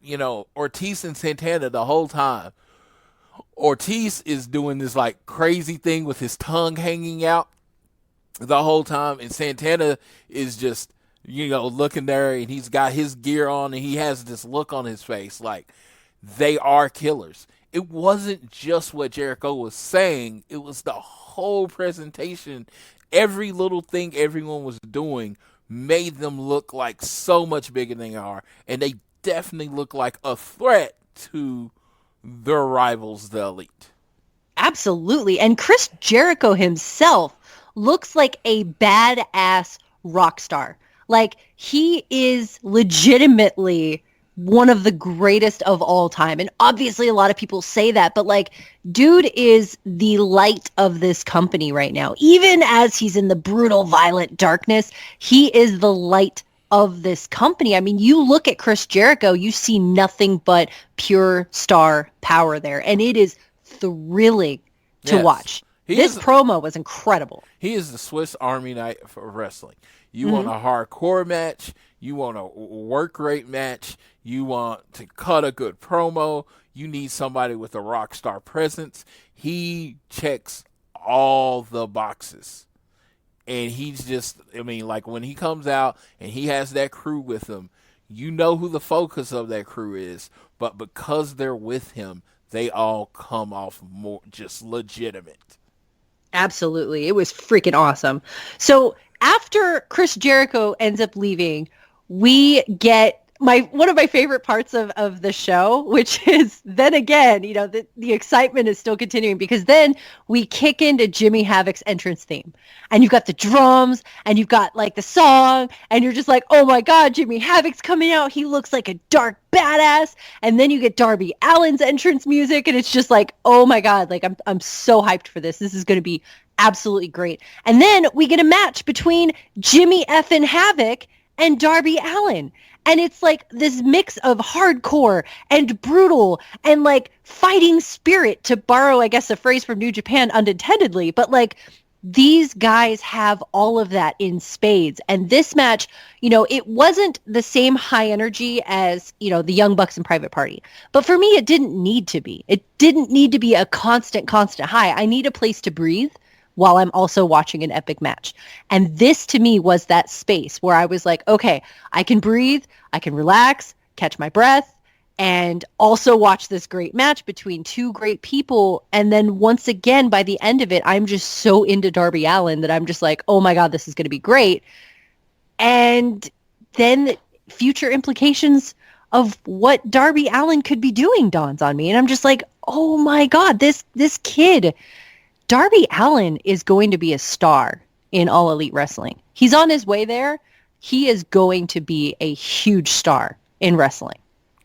Ortiz and Santana the whole time, Ortiz is doing this like crazy thing with his tongue hanging out the whole time, and Santana is just, looking there, and he's got his gear on, and he has this look on his face like they are killers. It wasn't just what Jericho was saying, it was the whole presentation. Every little thing everyone was doing made them look like so much bigger than they are, and they definitely look like a threat to their rivals, the Elite. Absolutely. And Chris Jericho himself looks like a badass rock star. Like, he is legitimately one of the greatest of all time. And obviously a lot of people say that, but like, dude is the light of this company right now. Even as he's in the brutal, violent darkness, he is the light of this company. I mean, you look at Chris Jericho, you see nothing but pure star power there. And it is thrilling to watch. This promo was incredible. He is the Swiss Army knife for wrestling. You want a hardcore match. You want a work rate match. You want to cut a good promo. You need somebody with a rock star presence. He checks all the boxes. And he's just, like when he comes out and he has that crew with him, you know who the focus of that crew is. But because they're with him, they all come off more just legitimate. Absolutely. It was freaking awesome. So after Chris Jericho ends up leaving, we get one of my favorite parts of the show, which is then again, the excitement is still continuing because then we kick into Jimmy Havoc's entrance theme and you've got the drums and you've got like the song and you're just like, oh my God, Jimmy Havoc's coming out. He looks like a dark badass. And then you get Darby Allin's entrance music and it's just like, oh my God, like I'm so hyped for this. This is going to be absolutely great. And then we get a match between Jimmy effing Havoc and Darby Allin. And it's like this mix of hardcore and brutal and like fighting spirit, to borrow, I guess, a phrase from New Japan unintendedly. But like these guys have all of that in spades. And this match, you know, it wasn't the same high energy as, you know, the Young Bucks and Private Party. But for me, it didn't need to be. It didn't need to be a constant high. I need a place to breathe while I'm also watching an epic match. And this to me was that space where I was like, okay, I can breathe, I can relax, catch my breath, and also watch this great match between two great people. And then once again, by the end of it, I'm just so into Darby Allin that I'm just like, oh my God, this is going to be great. And then future implications of what Darby Allin could be doing dawns on me. And I'm just like, oh my God, this kid, Darby Allin, is going to be a star in All Elite Wrestling. He's on his way there. He is going to be a huge star in wrestling.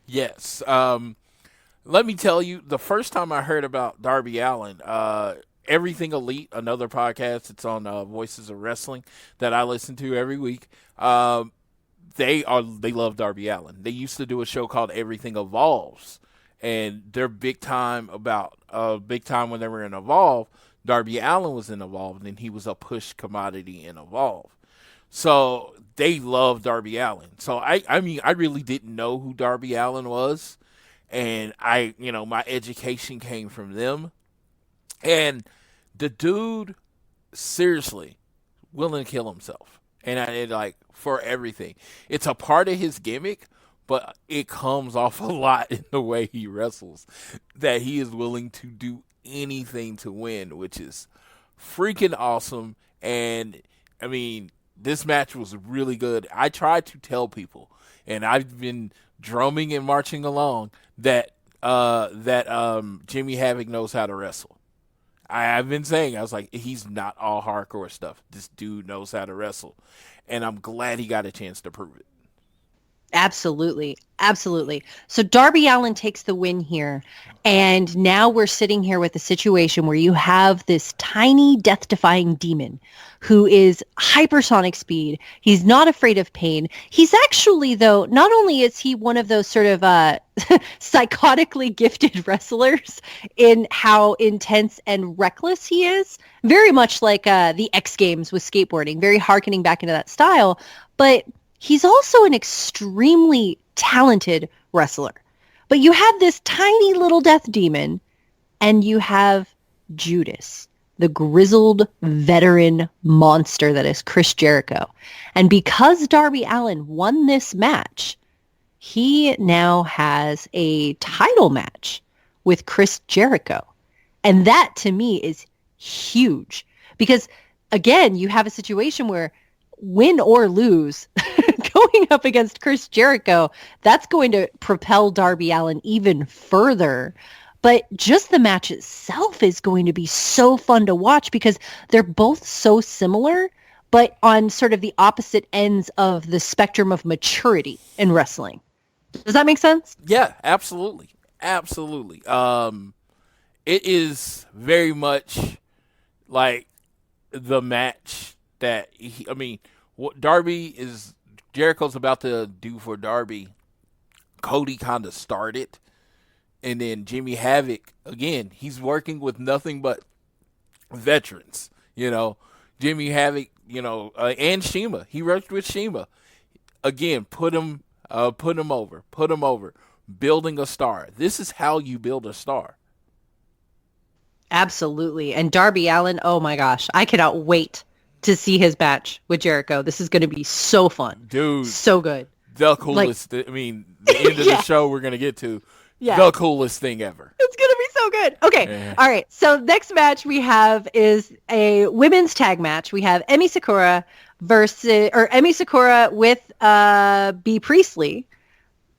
Yes. Let me tell you, the first time I heard about Darby Allin, Everything Elite, another podcast, it's on Voices of Wrestling that I listen to every week. They love Darby Allin. They used to do a show called Everything Evolves, and they're big time when they were in Evolve. Darby Allin was in Evolve, and he was a push commodity in Evolve. So they love Darby Allin. So I mean, I really didn't know who Darby Allin was, and my education came from them. And the dude, seriously, willing to kill himself, and like for everything. It's a part of his gimmick, but it comes off a lot in the way he wrestles, that he is willing to do anything to win, which is freaking awesome. And I mean, this match was really good. I tried to tell people, and I've been drumming and marching along, that Jimmy Havoc knows how to wrestle. I've been saying, I was like, he's not all hardcore stuff. This dude knows how to wrestle, and I'm glad he got a chance to prove it. Absolutely. Absolutely. So Darby Allin takes the win here. And now we're sitting here with a situation where you have this tiny death-defying demon who is hypersonic speed. He's not afraid of pain. He's actually, though, not only is he one of those sort of psychotically gifted wrestlers in how intense and reckless he is, very much like the X Games with skateboarding, very hearkening back into that style, but he's also an extremely talented wrestler. But you have this tiny little death demon, and you have Judas, the grizzled veteran monster that is Chris Jericho. And because Darby Allin won this match, he now has a title match with Chris Jericho. And that, to me, is huge. Because, again, you have a situation where, win or lose, going up against Chris Jericho, that's going to propel Darby Allin even further. But just the match itself is going to be so fun to watch because they're both so similar, but on sort of the opposite ends of the spectrum of maturity in wrestling. Does that make sense? Yeah, absolutely. Absolutely. It is very much like the match that what Jericho's about to do for Darby, Cody kind of started. And then Jimmy Havoc, again, he's working with nothing but veterans, Jimmy Havoc, and Shima. He worked with Shima. Again, put him over, building a star. This is how you build a star. Absolutely. And Darby Allin, oh my gosh, I cannot wait to see his match with Jericho. This is going to be so fun. Dude. So good. The coolest, the end of the show we're going to get to. Yeah. The coolest thing ever. It's going to be so good. Okay. Yeah. All right. So next match we have is a women's tag match. We have Emi Sakura with B. Priestley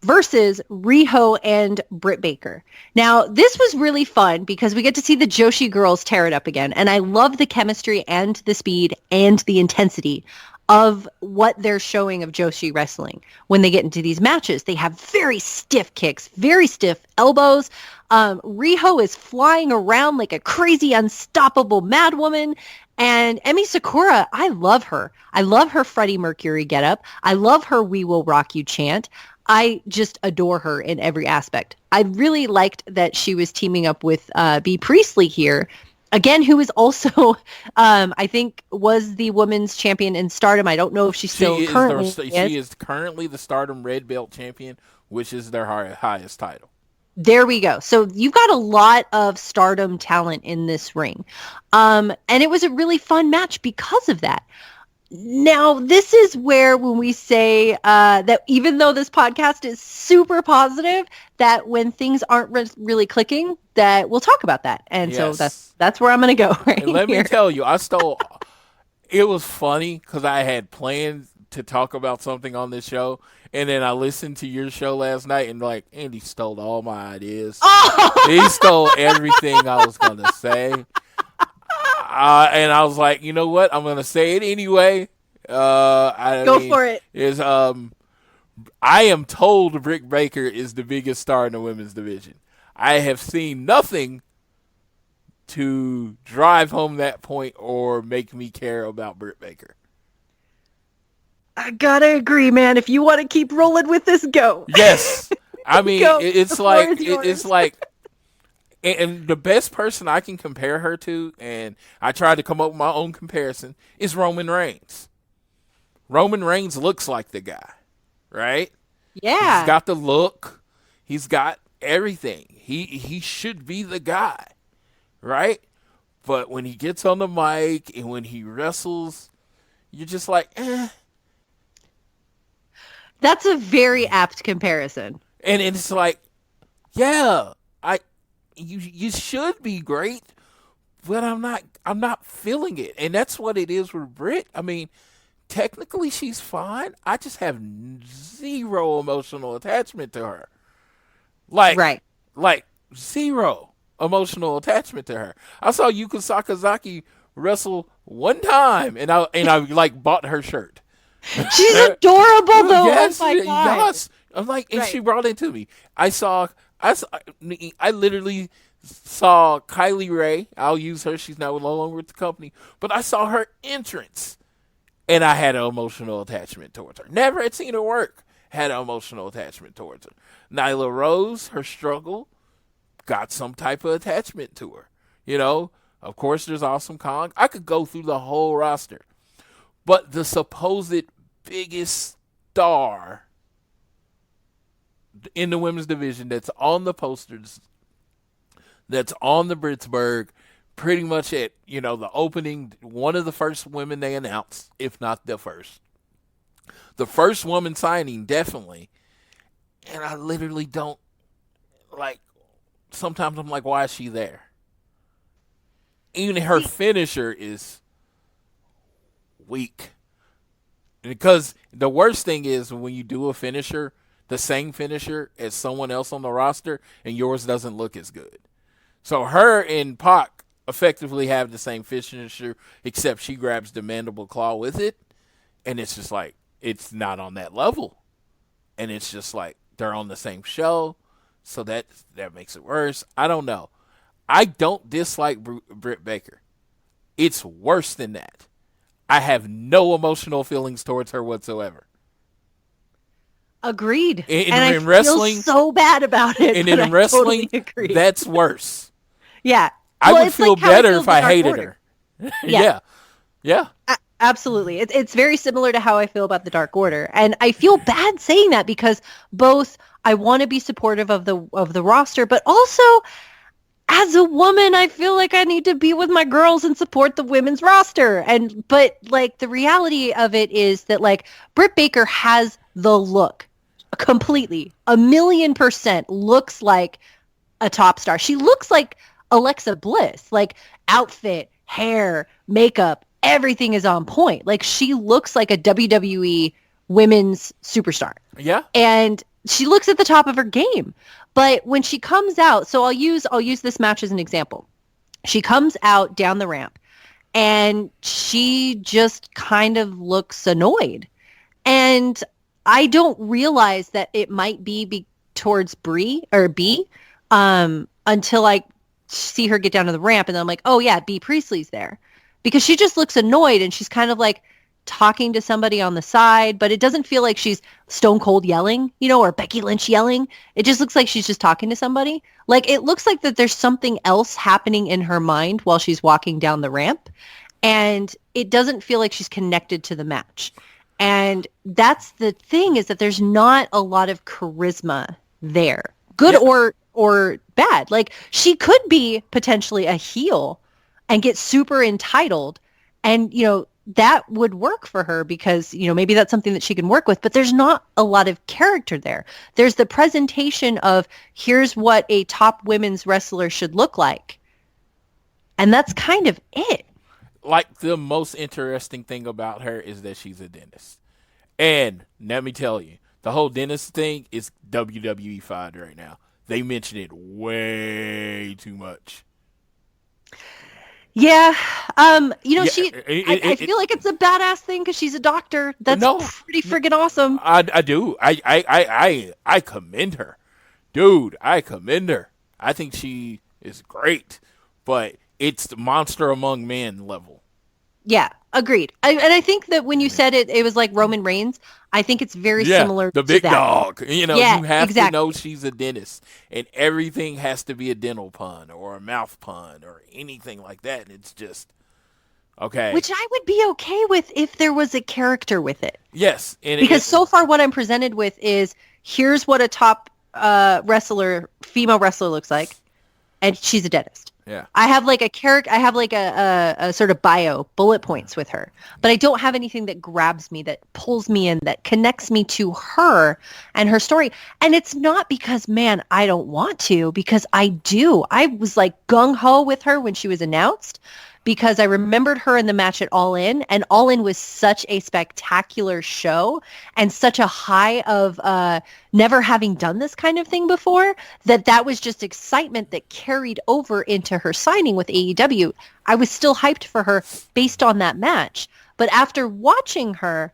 versus Riho and Britt Baker. Now, this was really fun because we get to see the Joshi girls tear it up again. And I love the chemistry and the speed and the intensity of what they're showing of Joshi wrestling. When they get into these matches, they have very stiff kicks, very stiff elbows. Riho is flying around like a crazy, unstoppable madwoman. And Emi Sakura, I love her. I love her Freddie Mercury getup. I love her "We Will Rock You" chant. I just adore her in every aspect. I really liked that she was teaming up with Bea Priestley here. Again, who is also, I think, was the women's champion in Stardom. I don't know if she's still currently is. She is currently the Stardom Red Belt champion, which is their highest title. There we go. So you've got a lot of Stardom talent in this ring. And it was a really fun match because of that. Now, this is where when we say that even though this podcast is super positive, that when things aren't really clicking, that we'll talk about that. And so that's where I'm going to go right and let here. me tell you, it was funny because I had planned to talk about something on this show, and then I listened to your show last night, and like, Andy stole all my ideas. Oh! He stole everything I was going to say. And I was like, you know what? I'm going to say it anyway. Go for it. I am told Britt Baker is the biggest star in the women's division. I have seen nothing to drive home that point or make me care about Britt Baker. I gotta agree, man. If you want to keep rolling with this, go. Yes. I mean, Go. it's The like, floor is yours. it's like, and the best person I can compare her to, and I tried to come up with my own comparison, is Roman Reigns. Roman Reigns looks like the guy, right? Yeah. He's got the look. He's got everything. He should be the guy, right? But when he gets on the mic and when he wrestles, you're just like, eh. That's a very apt comparison. And it's like, yeah, you should be great, but I'm not feeling it. And that's what it is with Britt. I mean, technically she's fine. I just have zero emotional attachment to her. Like zero emotional attachment to her. I saw Yuka Sakazaki wrestle one time, and I like bought her shirt. She's adorable, though. Yes, oh my God. yes. I'm like, and she brought it to me. I literally saw Kylie Ray. I'll use her. She's no longer with the company, but I saw her entrance, and I had an emotional attachment towards her. Never had seen her work. Had an emotional attachment towards her. Nyla Rose, her struggle, got some type of attachment to her. You know, of course, there's Awesome Kong. I could go through the whole roster. But the supposed biggest star in the women's division that's on the posters, that's on the Britsburg, pretty much at, the opening, one of the first women they announced, if not the first. The first woman signing, definitely. And I literally don't, sometimes I'm like, why is she there? Even her finisher is weak. Because the worst thing is when you do a finisher, the same finisher as someone else on the roster, and yours doesn't look as good. So her and Pac effectively have the same finisher, except she grabs the mandible claw with it, and it's just like, it's not on that level. And it's just like, they're on the same show, so that makes it worse. I don't know. I don't dislike Britt Baker. It's worse than that. I have no emotional feelings towards her whatsoever. Agreed. In I wrestling, feel so bad about it. And in wrestling, totally agree. That's worse. Yeah. I Well, would it's feel like how I better feel if I Dark hated Order. her. Yeah. Yeah. Absolutely. It's very similar to how I feel about the Dark Order. And I feel bad saying that because both I want to be supportive of the roster, but also as a woman, I feel like I need to be with my girls and support the women's roster. But the reality of it is that Britt Baker has the look completely, 1,000,000% looks like a top star. She looks like Alexa Bliss, outfit, hair, makeup, everything is on point. She looks like a WWE women's superstar. Yeah. And she looks at the top of her game. But when she comes out, so I'll use this match as an example. She comes out down the ramp and she just kind of looks annoyed. And I don't realize that it might be towards B until I see her get down to the ramp, and then I'm like, oh yeah, B Priestley's there, because she just looks annoyed and she's kind of like talking to somebody on the side, but it doesn't feel like she's Stone Cold yelling, or Becky Lynch yelling. It just looks like she's just talking to somebody. Like, it looks like that there's something else happening in her mind while she's walking down the ramp, and it doesn't feel like she's connected to the match. And that's the thing, is that there's not a lot of charisma there, good or bad. Like, she could be potentially a heel and get super entitled, and that would work for her, because maybe that's something that she can work with. But there's not a lot of character there. There's the presentation of, here's what a top women's wrestler should look like, and that's kind of it. Like, the most interesting thing about her is that she's a dentist. And let me tell you, the whole dentist thing is WWE-fied right now. They mention it way too much. Yeah. I feel like it's a badass thing because she's a doctor. That's pretty friggin' awesome. I do. I commend her. Dude, I commend her. I think she is great. But it's the monster among men level. Yeah, agreed. And I think that when you said it was like Roman Reigns, I think it's very similar the big to that. dog. You have exactly. to know she's a dentist, and everything has to be a dental pun or a mouth pun or anything like that. And it's just, okay. Which I would be okay with if there was a character with it. Yes. Because so far what I'm presented with is, here's what a top female wrestler looks like, and she's a dentist. Yeah. I have like a character. I have like a sort of bio bullet points with her, but I don't have anything that grabs me, that pulls me in, that connects me to her and her story. And it's not because, man, I don't want to, because I do. I was like gung ho with her when she was announced, because I remembered her in the match at All In, and All In was such a spectacular show and such a high of never having done this kind of thing before, that was just excitement that carried over into her signing with AEW. I was still hyped for her based on that match. But after watching her,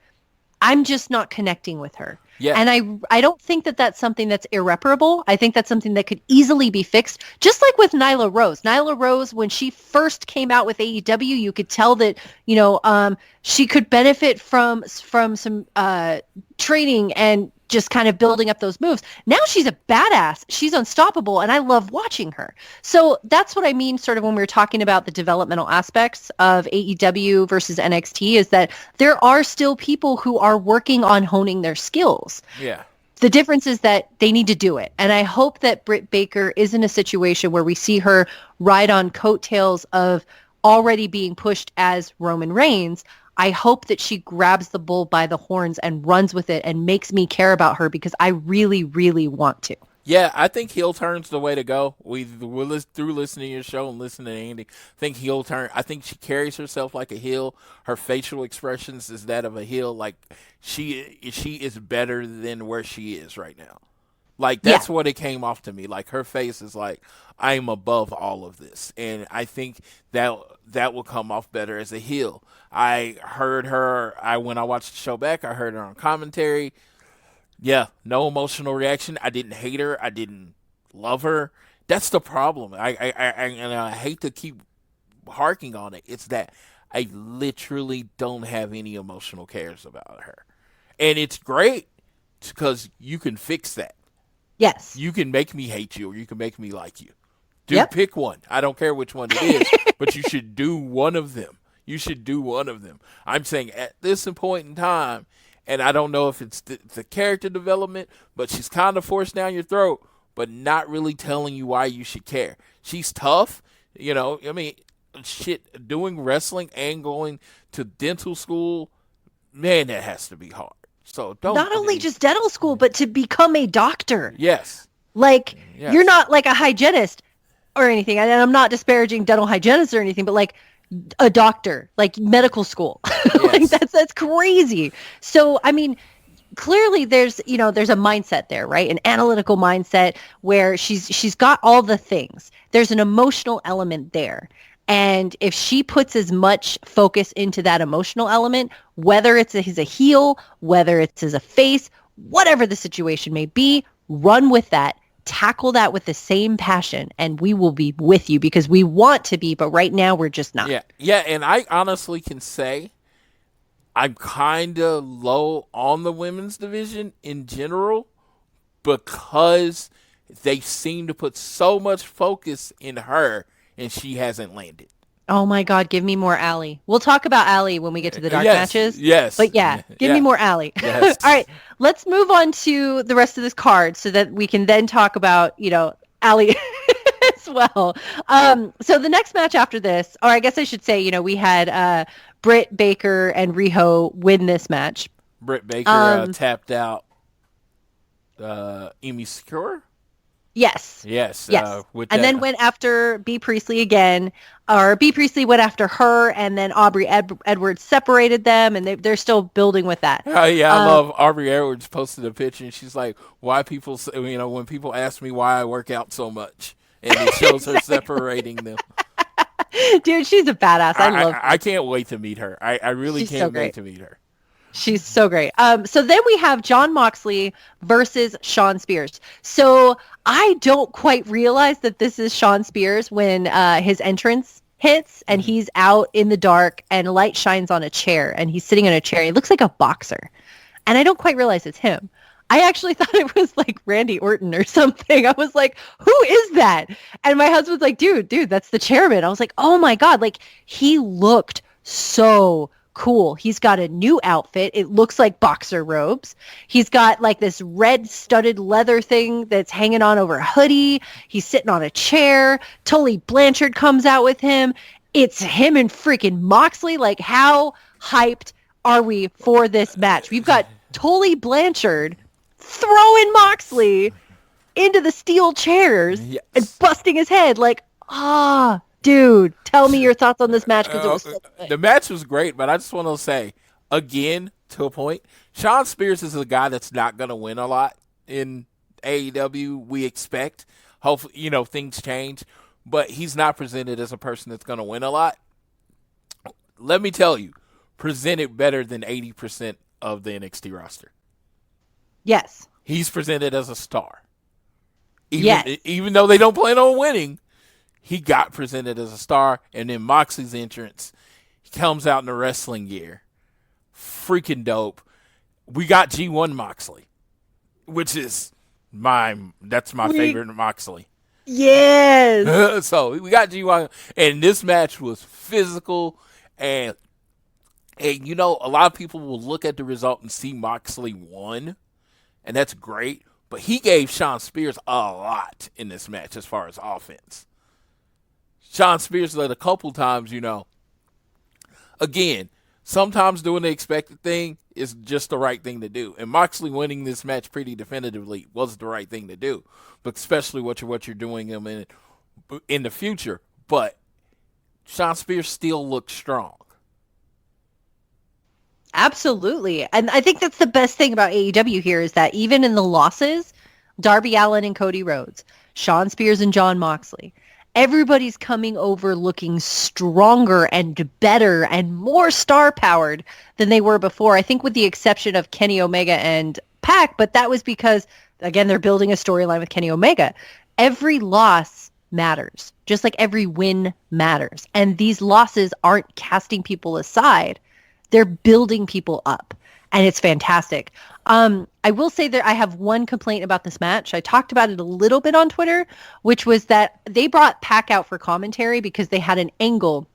I'm just not connecting with her. Yeah. And I don't think that that's something that's irreparable. I think that's something that could easily be fixed. Just like with Nyla Rose. Nyla Rose, when she first came out with AEW, you could tell that, she could benefit from some training and just kind of building up those moves. Now she's a badass. She's unstoppable, and I love watching her. So that's what I mean sort of when we were talking about the developmental aspects of AEW versus NXT, is that there are still people who are working on honing their skills. Yeah. The difference is that they need to do it. And I hope that Britt Baker is in a situation where we see her ride on coattails of already being pushed as Roman Reigns. I hope that she grabs the bull by the horns and runs with it and makes me care about her, because I really, really want to. Yeah, I think heel turn's the way to go. Through listening to your show and listening to Andy, I think heel turn. I think she carries herself like a heel. Her facial expressions is that of a heel. Like, she is better than where she is right now. Like, that's what it came off to me. Like, her face is like, I'm above all of this. And I think that will come off better as a heel. I heard her, when I watched the show back, I heard her on commentary. Yeah, no emotional reaction. I didn't hate her. I didn't love her. That's the problem. I hate to keep harking on it. It's that I literally don't have any emotional cares about her. And it's great because you can fix that. Yes. You can make me hate you, or you can make me like you. Pick one. I don't care which one it is, but you should do one of them. You should do one of them. I'm saying at this point in time, and I don't know if it's the character development, but she's kind of forced down your throat, but not really telling you why you should care. She's tough. Doing wrestling and going to dental school, man, that has to be hard. So not only just dental school, but to become a doctor. Yes. Like, you're not like a hygienist or anything. And I'm not disparaging dental hygienists or anything, but like a doctor, like medical school. Yes. Like that's crazy. So, I mean, clearly there's a mindset there, right? An analytical mindset where she's got all the things. There's an emotional element there. And if she puts as much focus into that emotional element, whether it's as a heel, whether it's as a face, whatever the situation may be, run with that. Tackle that with the same passion, and we will be with you because we want to be, but right now we're just not. Yeah, and I honestly can say I'm kind of low on the women's division in general because they seem to put so much focus in her, and she hasn't landed. Oh my God, give me more Allie. We'll talk about Allie when we get to the dark matches. Yes. But give me more Allie. Yes. All right, let's move on to the rest of this card so that we can then talk about, Allie as well. So the next match after this, or I guess I should say, we had Britt Baker and Riho win this match. Britt Baker tapped out Emi Secure. Yes. Then went after B. Priestley again, or B. Priestley went after her, and then Aubrey Edwards separated them, and they're still building with that. I love Aubrey Edwards posted a picture, and she's like, "Why people, when people ask me why I work out so much," and it shows her separating them. Dude, she's a badass. I love her. I can't wait to meet her. I really can't wait to meet her. She's so great. So then we have Jon Moxley versus Shawn Spears. So I don't quite realize that this is Shawn Spears when his entrance hits and he's out in the dark and light shines on a chair and he's sitting in a chair. He looks like a boxer. And I don't quite realize it's him. I actually thought it was like Randy Orton or something. I was like, who is that? And my husband's like, dude, that's the chairman. I was like, oh my God. Like, he looked so cool. He's got a new outfit. It looks like boxer robes. He's got like this red studded leather thing that's hanging on over a hoodie. He's sitting on a chair. Tully Blanchard comes out with him. It's him and freaking Moxley. Like, how hyped are we for this match? We've got Tully Blanchard throwing Moxley into the steel chairs and busting his head. Like, dude, tell me your thoughts on this match because it was so good. The match was great, but I just want to say, again, to a point, Shawn Spears is a guy that's not going to win a lot in AEW, we expect. Hopefully, things change, but he's not presented as a person that's going to win a lot. Let me tell you, presented better than 80% of the NXT roster. Yes. He's presented as a star. Even though they don't plan on winning, he got presented as a star, and then Moxley's entrance, he comes out in the wrestling gear. Freaking dope. We got G1 Moxley, which is that's my favorite Moxley. Yes. So we got G1, and this match was physical, and a lot of people will look at the result and see Moxley won, and that's great, but he gave Shawn Spears a lot in this match as far as offense. Shawn Spears led a couple times, Again, sometimes doing the expected thing is just the right thing to do. And Moxley winning this match pretty definitively was the right thing to do, but especially what you're doing in the future. But Shawn Spears still looks strong. Absolutely. And I think that's the best thing about AEW here is that even in the losses, Darby Allin and Cody Rhodes, Shawn Spears and Jon Moxley, everybody's coming over looking stronger and better and more star-powered than they were before. I think with the exception of Kenny Omega and Pac, but that was because, again, they're building a storyline with Kenny Omega. Every loss matters, just like every win matters. And these losses aren't casting people aside. They're building people up. And it's fantastic. I will say that I have one complaint about this match. I talked about it a little bit on Twitter, which was that they brought Pac out for commentary because they had an angle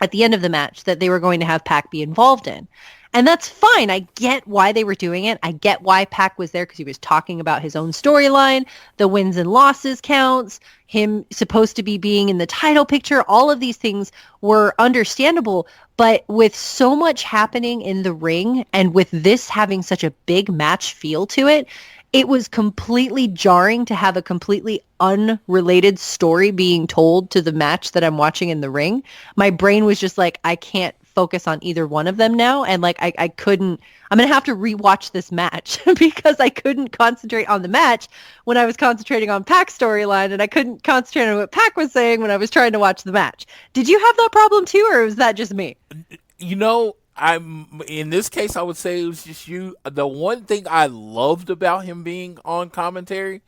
at the end of the match that they were going to have Pac be involved in. And that's fine. I get why they were doing it. I get why Pac was there because he was talking about his own storyline, the wins and losses counts, him supposed to be being in the title picture. All of these things were understandable. But with so much happening in the ring and with this having such a big match feel to it, it was completely jarring to have a completely unrelated story being told to the match that I'm watching in the ring. My brain was just like, I can't focus on either one of them now. And like, I couldn't, I'm going to have to rewatch this match because I couldn't concentrate on the match when I was concentrating on Pac's storyline, and I couldn't concentrate on what Pac was saying when I was trying to watch the match. Did you have that problem too, or was that just me? You know, in this case, I would say it was just you. The one thing I loved about him being on commentary,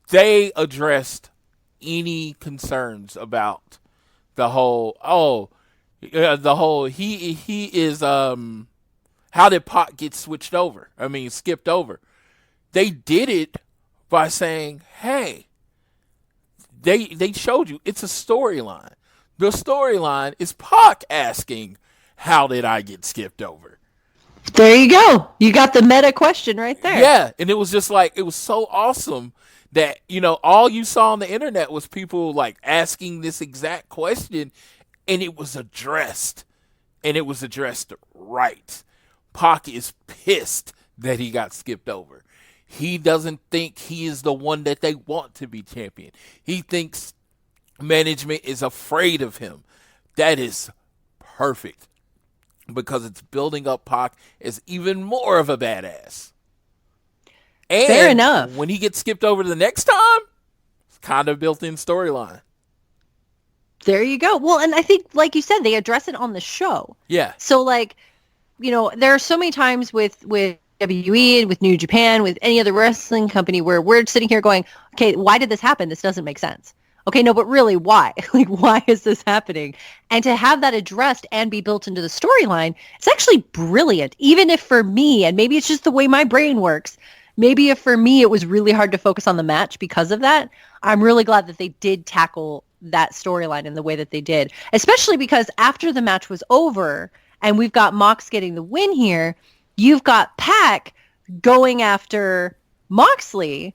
they addressed any concerns about the whole he is how did Pac get skipped over. They did it by saying, hey, they showed you it's a storyline. The storyline is Pac asking, how did I get skipped over? There you go. You got the meta question right there. Yeah, and it was just like, it was so awesome that, you know, all you saw on the internet was people like asking this exact question, and it was addressed. And it was addressed right. Pac is pissed that he got skipped over. He doesn't think he is the one that they want to be champion. He thinks management is afraid of him. That is perfect, because it's building up Pac as even more of a badass. And fair enough. When he gets skipped over the next time, it's kind of built-in storyline. There you go. Well, and I think, like you said, they address it on the show. Yeah. So, like, you know, there are so many times with WWE and with New Japan, with any other wrestling company, where we're sitting here going, okay, why did this happen? This doesn't make sense. Okay, no, but really, why? Like, why is this happening? And to have that addressed and be built into the storyline, it's actually brilliant. Even if for me, and maybe it's just the way my brain works, maybe if for me it was really hard to focus on the match because of that, I'm really glad that they did tackle that storyline in the way that they did. Especially because after the match was over, and we've got Mox getting the win here, you've got Pac going after Moxley.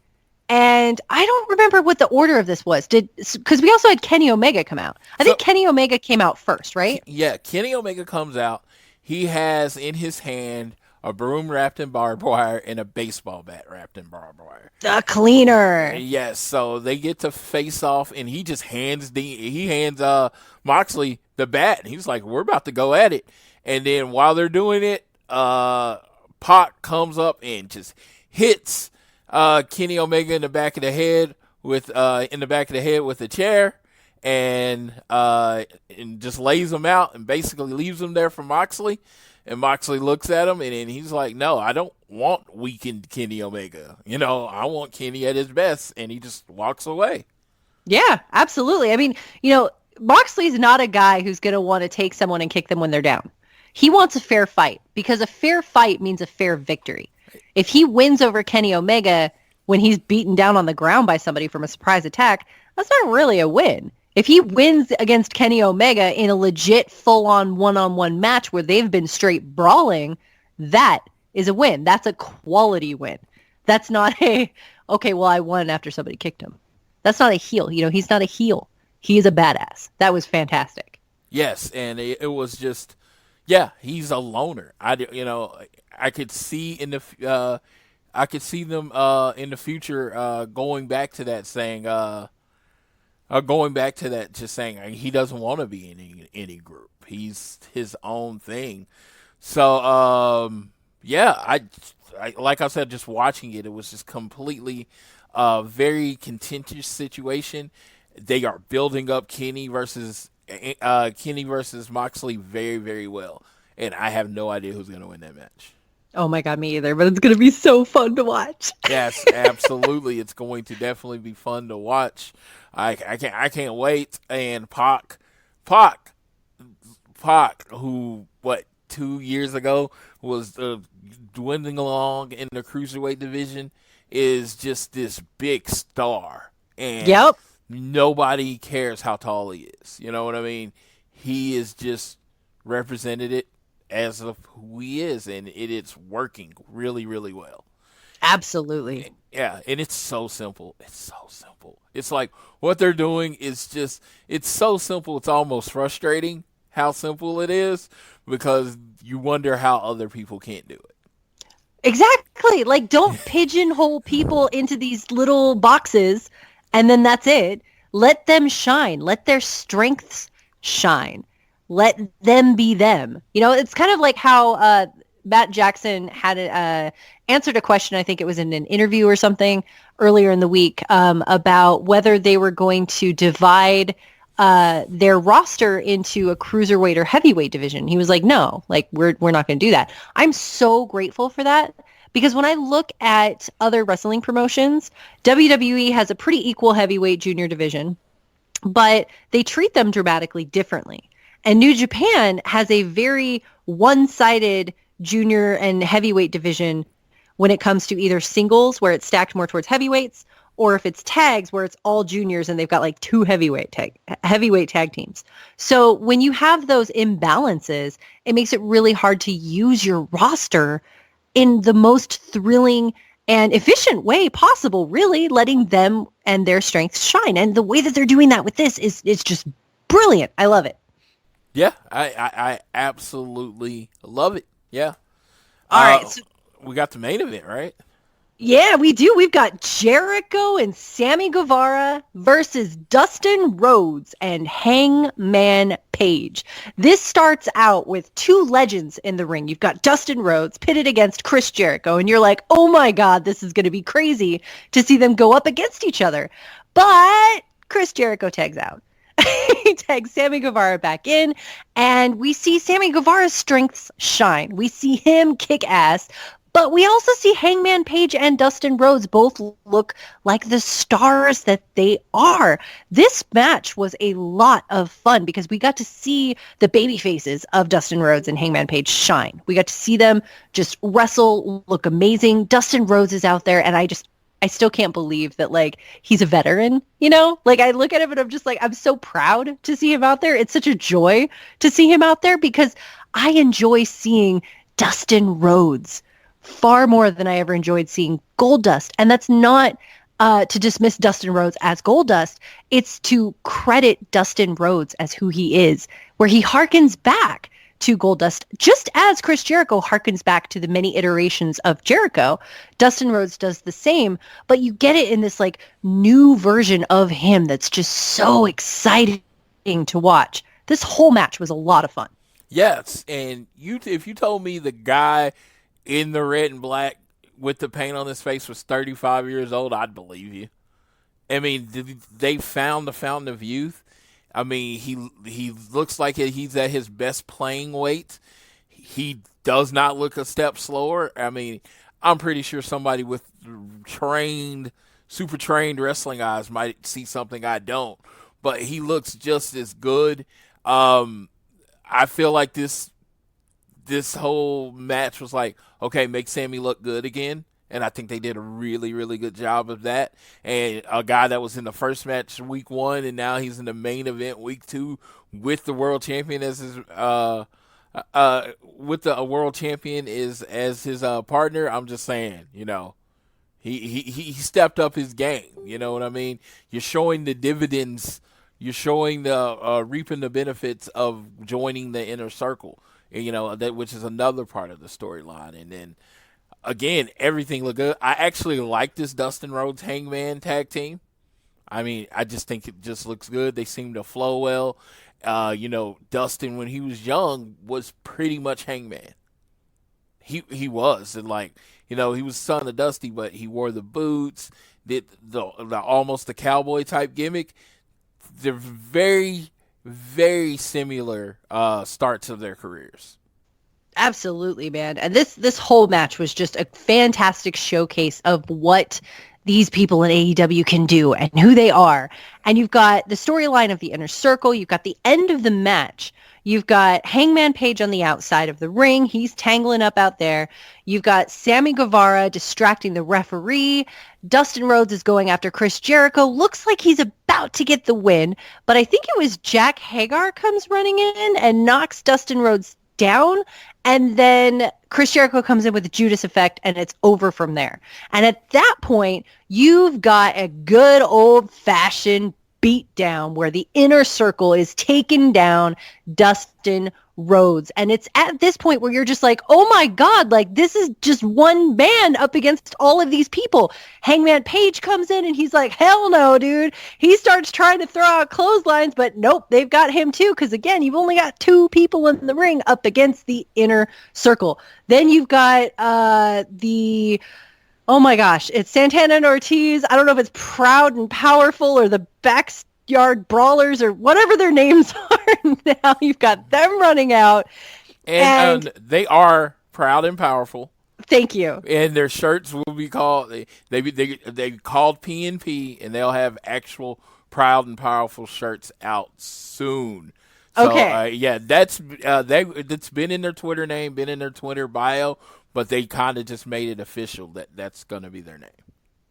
And I don't remember what the order of this was. Because we also had Kenny Omega come out. I think Kenny Omega came out first, right? Yeah, Kenny Omega comes out. He has in his hand a broom wrapped in barbed wire and a baseball bat wrapped in barbed wire. The cleaner. Yes, so they get to face off, and he just hands Moxley the bat, and he's like, we're about to go at it. And then while they're doing it, Pac comes up and just hits Kenny Omega in the back of the head with a chair, and just lays him out and basically leaves him there for Moxley. And Moxley looks at him, and then he's like, no, I don't want weakened Kenny Omega. You know, I want Kenny at his best. And he just walks away. Yeah, absolutely. I mean, you know, Moxley's not a guy who's going to want to take someone and kick them when they're down. He wants a fair fight, because a fair fight means a fair victory. If he wins over Kenny Omega when he's beaten down on the ground by somebody from a surprise attack, that's not really a win. If he wins against Kenny Omega in a legit full-on one-on-one match where they've been straight brawling, that is a win. That's a quality win. That's not okay, well, I won after somebody kicked him. That's not a heel. You know, he's not a heel. He is a badass. That was fantastic. Yes, and it was just, yeah, he's a loner. I could see them in the future going back to that, saying, just saying he doesn't want to be in any group. He's his own thing. So, yeah, I like I said, just watching it, it was just completely very contentious situation. They are building up Kenny versus Moxley very, very well. And I have no idea who's going to win that match. Oh my God, me either, but it's going to be so fun to watch. Yes, absolutely. It's going to definitely be fun to watch. I can't wait. And Pac, who 2 years ago was dwindling along in the cruiserweight division, is just this big star. And yep. Nobody cares how tall he is. You know what I mean? He is just represented it as of who he is, and it's working really, really well. Absolutely. Yeah, and it's so simple. It's so simple. It's like what they're doing is just, it's so simple, it's almost frustrating how simple it is, because you wonder how other people can't do it. Exactly. Like, don't pigeonhole people into these little boxes, and then that's it. Let them shine. Let their strengths shine. let them be them. You know, it's kind of like how Matt Jackson had answered a question, I think it was in an interview or something earlier in the week, about whether they were going to divide their roster into a cruiserweight or heavyweight division. He was like, no, like we're not going to do that. I'm so grateful for that, because when I look at other wrestling promotions, WWE has a pretty equal heavyweight junior division, but they treat them dramatically differently. And New Japan has a very one-sided junior and heavyweight division when it comes to either singles, where it's stacked more towards heavyweights, or if it's tags where it's all juniors and they've got like two heavyweight tag teams. So when you have those imbalances, it makes it really hard to use your roster in the most thrilling and efficient way possible, really letting them and their strengths shine. And the way that they're doing that with this is just brilliant. I love it. Yeah, I absolutely love it. Yeah. All right. So, we got the main event, right? yeah, we do. We've got Jericho and Sammy Guevara versus Dustin Rhodes and Hangman Page. This starts out with two legends in the ring. You've got Dustin Rhodes pitted against Chris Jericho, and you're like, oh my God, this is going to be crazy to see them go up against each other. But Chris Jericho tags out. He tags Sammy Guevara back in, and we see Sammy Guevara's strengths shine. We see him kick ass. But we also see Hangman Page and Dustin Rhodes both look like the stars that they are. This match was a lot of fun because we got to see the baby faces of Dustin Rhodes and Hangman Page shine. We got to see them just wrestle, look amazing. Dustin Rhodes is out there, and I still can't believe that, like, he's a veteran, you know? Like, I look at him and I'm just like, I'm so proud to see him out there. It's such a joy to see him out there because I enjoy seeing Dustin Rhodes far more than I ever enjoyed seeing Goldust. And that's not to dismiss Dustin Rhodes as Goldust. It's to credit Dustin Rhodes as who he is, where he harkens back to Goldust, just as Chris Jericho harkens back to the many iterations of Jericho. Dustin Rhodes does the same, but you get it in this like new version of him that's just so exciting to watch. This whole match was a lot of fun. Yes, and if you told me the guy in the red and black with the paint on his face was 35 years old, I'd believe you. I mean, they found the fountain of youth. I mean, he looks like he's at his best playing weight. He does not look a step slower. I mean, I'm pretty sure somebody with super trained wrestling eyes might see something I don't. But he looks just as good. I feel like this whole match was like, okay, make Sammy look good again. And I think they did a really, really good job of that. And a guy that was in the first match week 1, and now he's in the main event week 2 with the world champion as his world champion as his partner. I'm just saying, you know, he stepped up his game. You know what I mean? You're showing the dividends. You're showing the reaping the benefits of joining the inner circle. You know, which is another part of the storyline. And then, again, everything looked good. I actually like this Dustin Rhodes Hangman tag team. I mean, I just think it just looks good. They seem to flow well. You know, Dustin, when he was young, was pretty much Hangman. He was. And, like, you know, he was son of Dusty, but he wore the boots, did the almost the cowboy type gimmick. They're very, very similar starts of their careers. Absolutely, man. And this whole match was just a fantastic showcase of what these people in AEW can do and who they are. And you've got the storyline of the inner circle. You've got the end of the match. You've got Hangman Page on the outside of the ring. He's tangling up out there. You've got Sammy Guevara distracting the referee. Dustin Rhodes is going after Chris Jericho. Looks like he's about to get the win. But I think it was Jack Hagar comes running in and knocks Dustin Rhodes down. And then Chris Jericho comes in with the Judas effect, and it's over from there. And at that point, you've got a good old-fashioned beatdown where the Inner Circle is taking down Dustin Rhodes. And it's at this point where you're just like, oh my God, like this is just one man up against all of these people. Hangman Page comes in and he's like, hell no, dude. He starts trying to throw out clotheslines, but nope, they've got him too. Because again, you've only got 2 people in the ring up against the Inner Circle. Then you've got oh my gosh, it's Santana and Ortiz. I don't know if it's Proud and Powerful or the Backyard Brawlers or whatever their names are now. You've got them running out. And they are Proud and Powerful. Thank you. And their shirts will be called, they called PNP, and they'll have actual Proud and Powerful shirts out soon. So, okay. Yeah, that's been in their Twitter name, been in their Twitter bio, but they kind of just made it official that that's going to be their name.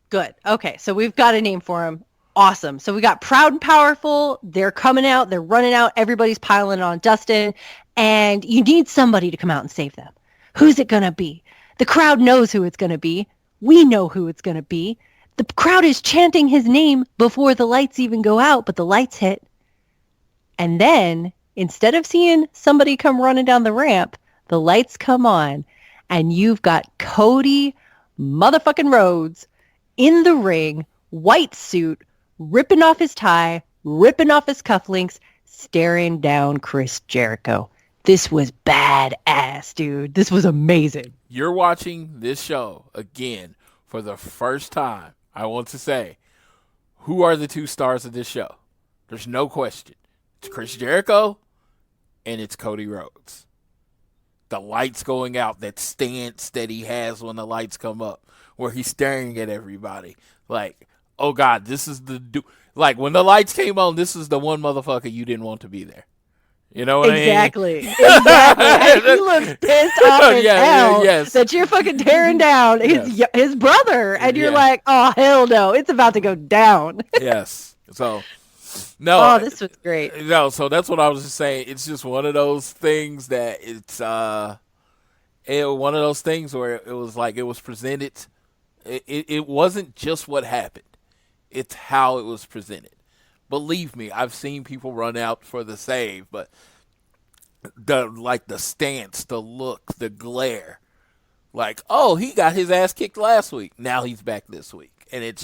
Good. Okay, so we've got a name for them. Awesome. So we got Proud and Powerful. They're coming out. They're running out. Everybody's piling on Dustin. And you need somebody to come out and save them. Who's it going to be? The crowd knows who it's going to be. We know who it's going to be. The crowd is chanting his name before the lights even go out, but the lights hit. And then, instead of seeing somebody come running down the ramp, the lights come on. And you've got Cody motherfucking Rhodes in the ring, white suit, ripping off his tie, ripping off his cufflinks, staring down Chris Jericho. This was badass, dude. This was amazing. You're watching this show again for the first time. I want to say, who are the 2 stars of this show? There's no question. It's Chris Jericho and it's Cody Rhodes. The lights going out, that stance that he has when the lights come up, where he's staring at everybody. Like, oh God, this is like when the lights came on, this is the one motherfucker you didn't want to be there. You know what exactly. I mean? Exactly. He looks pissed off as hell yes. that you're fucking tearing down his brother, and you're like, oh hell no, it's about to go down. Yes. So. No, oh, this was great. No, so that's what I was just saying. It's just one of those things that it's one of those things where it was like it was presented. It wasn't just what happened; it's how it was presented. Believe me, I've seen people run out for the save, but the stance, the look, the glare, like, oh, he got his ass kicked last week. Now he's back this week, and it's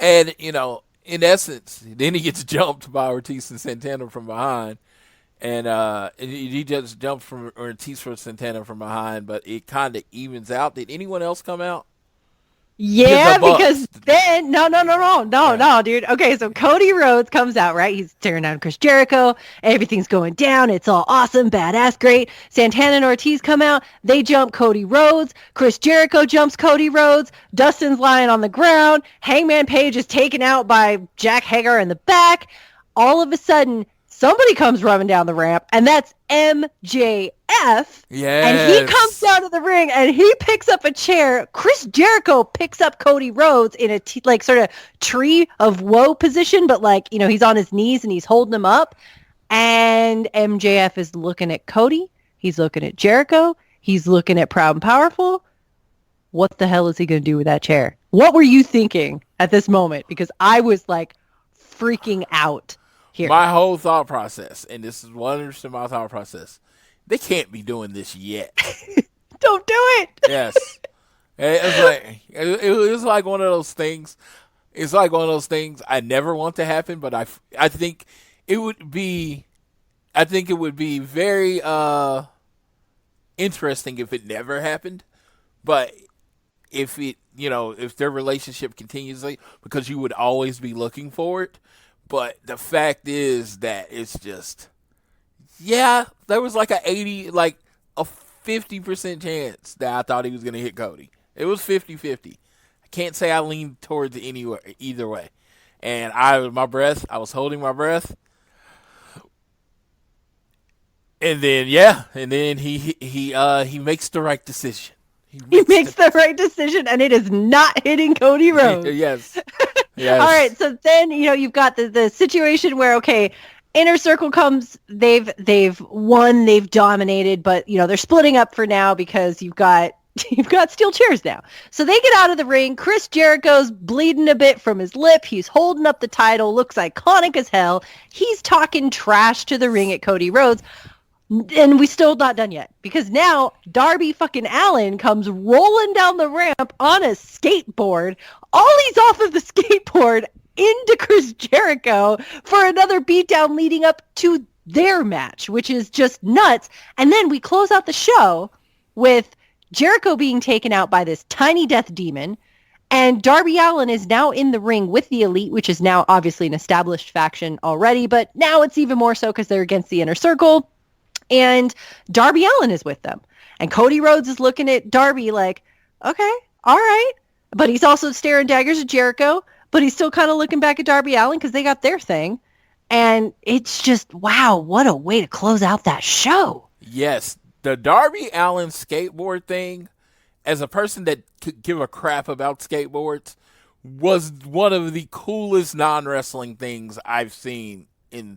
and in essence, then he gets jumped by Ortiz and Santana from behind, and he just jumped from Ortiz for Santana from behind, but it kind of evens out. Did anyone else come out? Yeah, because then no, dude. Okay, so Cody Rhodes comes out, right? He's tearing down Chris Jericho. Everything's going down. It's all awesome, badass, great. Santana and Ortiz come out. They jump Cody Rhodes. Chris Jericho jumps Cody Rhodes. Dustin's lying on the ground. Hangman Page is taken out by Jack Hager in the back. All of a sudden, somebody comes running down the ramp, and that's MJF. Yes. And he comes down to the ring, and he picks up a chair. Chris Jericho picks up Cody Rhodes in a sort of tree of woe position, but he's on his knees and he's holding him up. And MJF is looking at Cody. He's looking at Jericho. He's looking at Proud and Powerful. What the hell is he going to do with that chair? What were you thinking at this moment? Because I was freaking out. Here. My whole thought process, and this is 100% my thought process, they can't be doing this yet. Don't do it. Yes. It was like one of those things. It's like one of those things I never want to happen, but I think it would be very interesting if it never happened. But if if their relationship continues, because you would always be looking for it. But the fact is that it's just, there was a 50% chance that I thought he was going to hit Cody. It was 50-50. I can't say I leaned towards either way. And I was holding my breath. And then, he makes the right decision. He makes the right decision, and it is not hitting Cody Rhodes. Yes. Yes. All right, so then you've got the situation where Inner Circle comes. They've won, they've dominated, but they're splitting up for now because you've got You've got steel chairs now. So they get out of the ring. Chris Jericho's bleeding a bit from his lip. He's holding up the title. Looks iconic as hell. He's talking trash to the ring at Cody Rhodes. And we still not done yet. Because now Darby fucking Allin comes rolling down the ramp on a skateboard. Ollie's off of the skateboard into Chris Jericho for another beatdown leading up to their match, which is just nuts. And then we close out the show with Jericho being taken out by this tiny death demon, and Darby Allin is now in the ring with the Elite, which is now obviously an established faction already, but now it's even more so because they're against the Inner Circle, and Darby Allin is with them. And Cody Rhodes is looking at Darby like, okay, all right, but he's also staring daggers at Jericho, but he's still kind of looking back at Darby Allin because they got their thing, and it's just, wow, what a way to close out that show. Yes. The Darby Allin skateboard thing, as a person that could give a crap about skateboards, was one of the coolest non-wrestling things I've seen in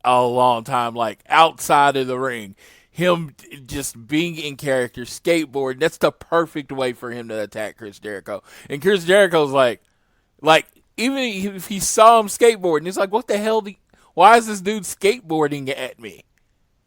a long time, like outside of the ring. Him just being in character, skateboard, that's the perfect way for him to attack Chris Jericho. And Chris Jericho's like even if he saw him skateboarding, he's like, what the hell, why is this dude skateboarding at me?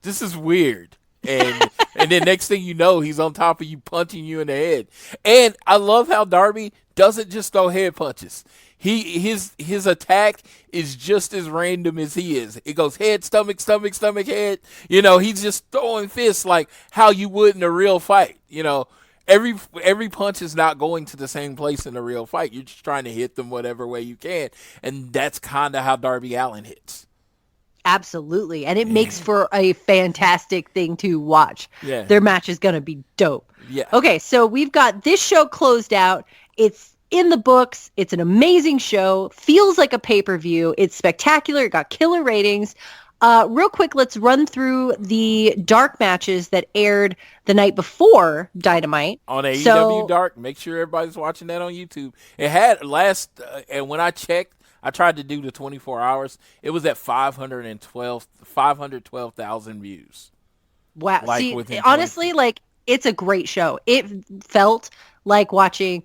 This is weird. And then next thing you know, he's on top of you, punching you in the head. And I love how Darby doesn't just throw head punches. His attack is just as random as he is. It goes head, stomach, stomach, stomach, head. You know, he's just throwing fists like how you would in a real fight. You know, every punch is not going to the same place in a real fight. You're just trying to hit them whatever way you can. And that's kind of how Darby Allin hits. Absolutely. And it makes for a fantastic thing to watch. Yeah. Their match is going to be dope. Yeah. Okay, so we've got this show closed out. It's in the books. It's an amazing show. Feels like a pay-per-view. It's spectacular. It got killer ratings. Real quick, let's run through the dark matches that aired the night before Dynamite. On AEW Dark. Make sure everybody's watching that on YouTube. It had and when I checked, I tried to do the 24 hours. It was at 512,000 views. Wow. Like See, honestly, like, it's a great show. It felt like watching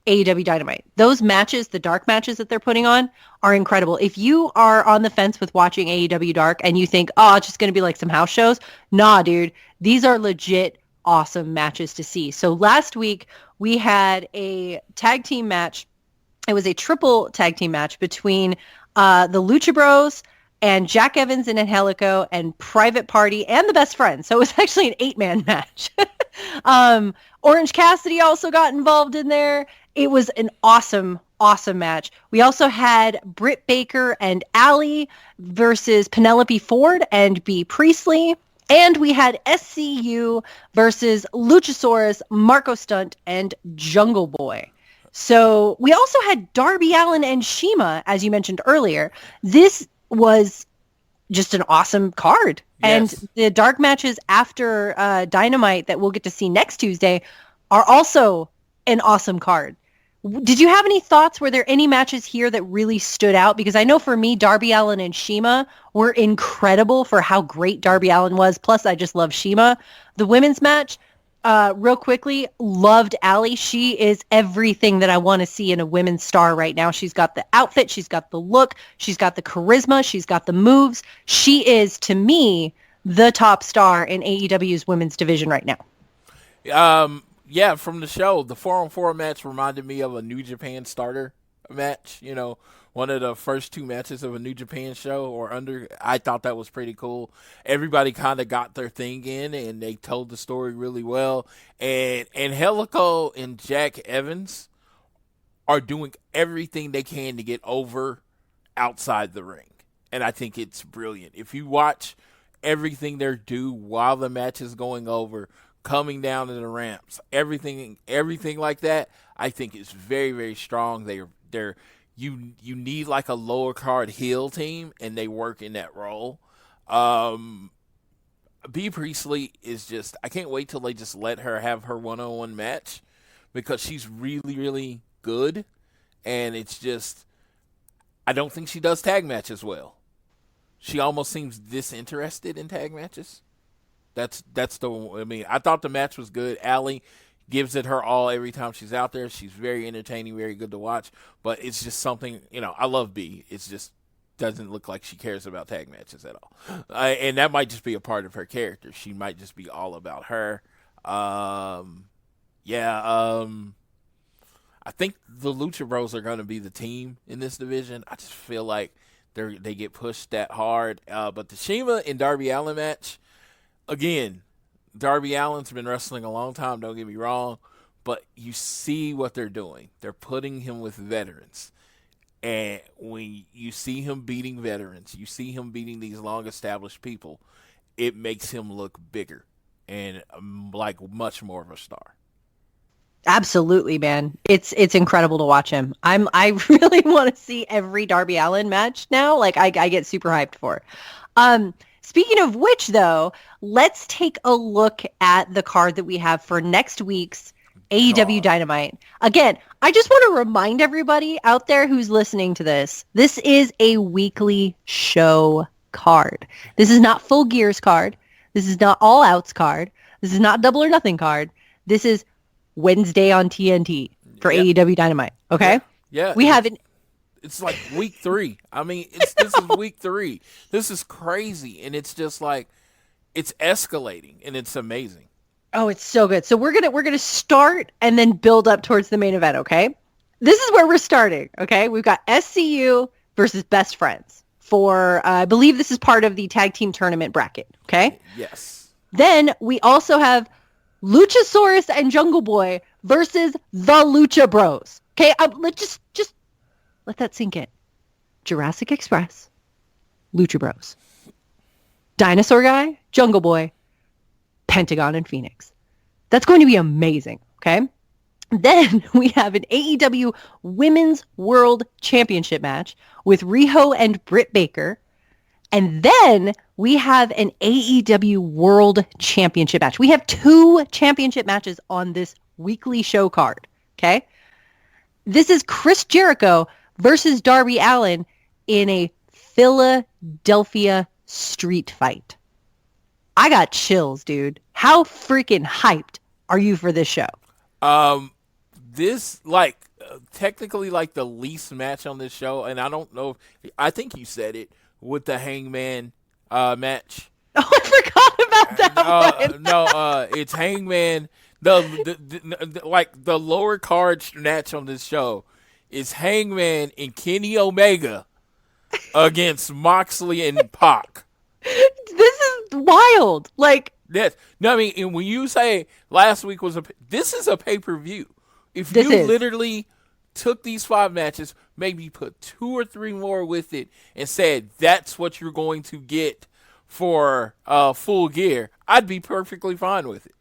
AEW Dynamite. Those matches, the dark matches that they're putting on, are incredible. If you are on the fence with watching AEW Dark and you think, oh, it's just going to be like some house shows, nah, dude. These are legit awesome matches to see. So last week, we had a tag team match. It was a triple tag team match between the Lucha Bros and Jack Evans and Angelico and Private Party and the Best Friends. So it was actually an 8-man match. Orange Cassidy also got involved in there. It was an awesome, awesome match. We also had Britt Baker and Allie versus Penelope Ford and B. Priestley. And we had SCU versus Luchasaurus, Marco Stunt, and Jungle Boy. So we also had Darby Allin and Shima, as you mentioned earlier. This was just an awesome card. Yes. And the dark matches after Dynamite that we'll get to see next Tuesday are also an awesome card. Did you have any thoughts? Were there any matches here that really stood out? Because I know for me, Darby Allin and Shima were incredible for how great Darby Allin was. Plus, I just love Shima. The women's match, real quickly, loved Allie. She is everything that I want to see in a women's star right now. She's got the outfit. She's got the look. She's got the charisma. She's got the moves. She is, to me, the top star in AEW's women's division right now. Yeah, from the show, the 4-on-4 match reminded me of a New Japan starter match. You know, one of the first two matches of a New Japan show I thought that was pretty cool. Everybody kind of got their thing in, and they told the story really well. And Angelico and Jack Evans are doing everything they can to get over outside the ring. And I think it's brilliant. If you watch everything they're doing while the match is going over, coming down to the ramps, everything like that, I think is very, very strong. You need like a lower card heel team, and they work in that role. B. Priestley is just, I can't wait till they just let her have her one-on-one match, because she's really, really good. And it's just, I don't think she does tag matches well. She almost seems disinterested in tag matches. I thought the match was good. Allie gives it her all every time she's out there. She's very entertaining, very good to watch. But it's just something, I love B. It's just doesn't look like she cares about tag matches at all. And that might just be a part of her character. She might just be all about her. I think the Lucha Bros are going to be the team in this division. I just feel like they get pushed that hard. But the Shima and Darby Allin match, again, Darby Allin's been wrestling a long time, don't get me wrong, but you see what they're doing. They're putting him with veterans. And when you see him beating veterans, you see him beating these long-established people, it makes him look bigger and like much more of a star. Absolutely, man. It's incredible to watch him. I really want to see every Darby Allin match now. Like I get super hyped for. Speaking of which, though, let's take a look at the card that we have for next week's AEW Dynamite. Again, I just want to remind everybody out there who's listening to this is a weekly show card. This is not Full Gear's card. This is not All Out's card. This is not Double or Nothing card. This is Wednesday on TNT for AEW Dynamite. Okay? Yeah. We have an... It's like week 3. I mean, this is week 3. This is crazy. And it's just like, it's escalating and it's amazing. Oh, it's so good. So we're gonna start and then build up towards the main event, okay? This is where we're starting, okay? We've got SCU versus Best Friends for, I believe this is part of the tag team tournament bracket, okay? Yes. Then we also have Luchasaurus and Jungle Boy versus the Lucha Bros. Okay, let's just let that sink in. Jurassic Express, Lucha Bros. Dinosaur Guy, Jungle Boy, Pentagon and Phoenix. That's going to be amazing, okay? Then we have an AEW Women's World Championship match with Riho and Britt Baker. And then we have an AEW World Championship match. We have 2 championship matches on this weekly show card, okay? This is Chris Jericho versus Darby Allin in a Philadelphia street fight. I got chills, dude. How freaking hyped are you for this show? This, technically, the least match on this show, and I don't know, I think you said it, with the Hangman match. Oh, I forgot about that one. No, it's Hangman. The lower card match on this show is Hangman and Kenny Omega against Moxley and Pac. This is wild. Yes. No, I mean, and when you say last week was this is a pay-per-view. If this you is. literally took these 5 matches, maybe put 2 or 3 more with it, and said that's what you're going to get for Full Gear, I'd be perfectly fine with it.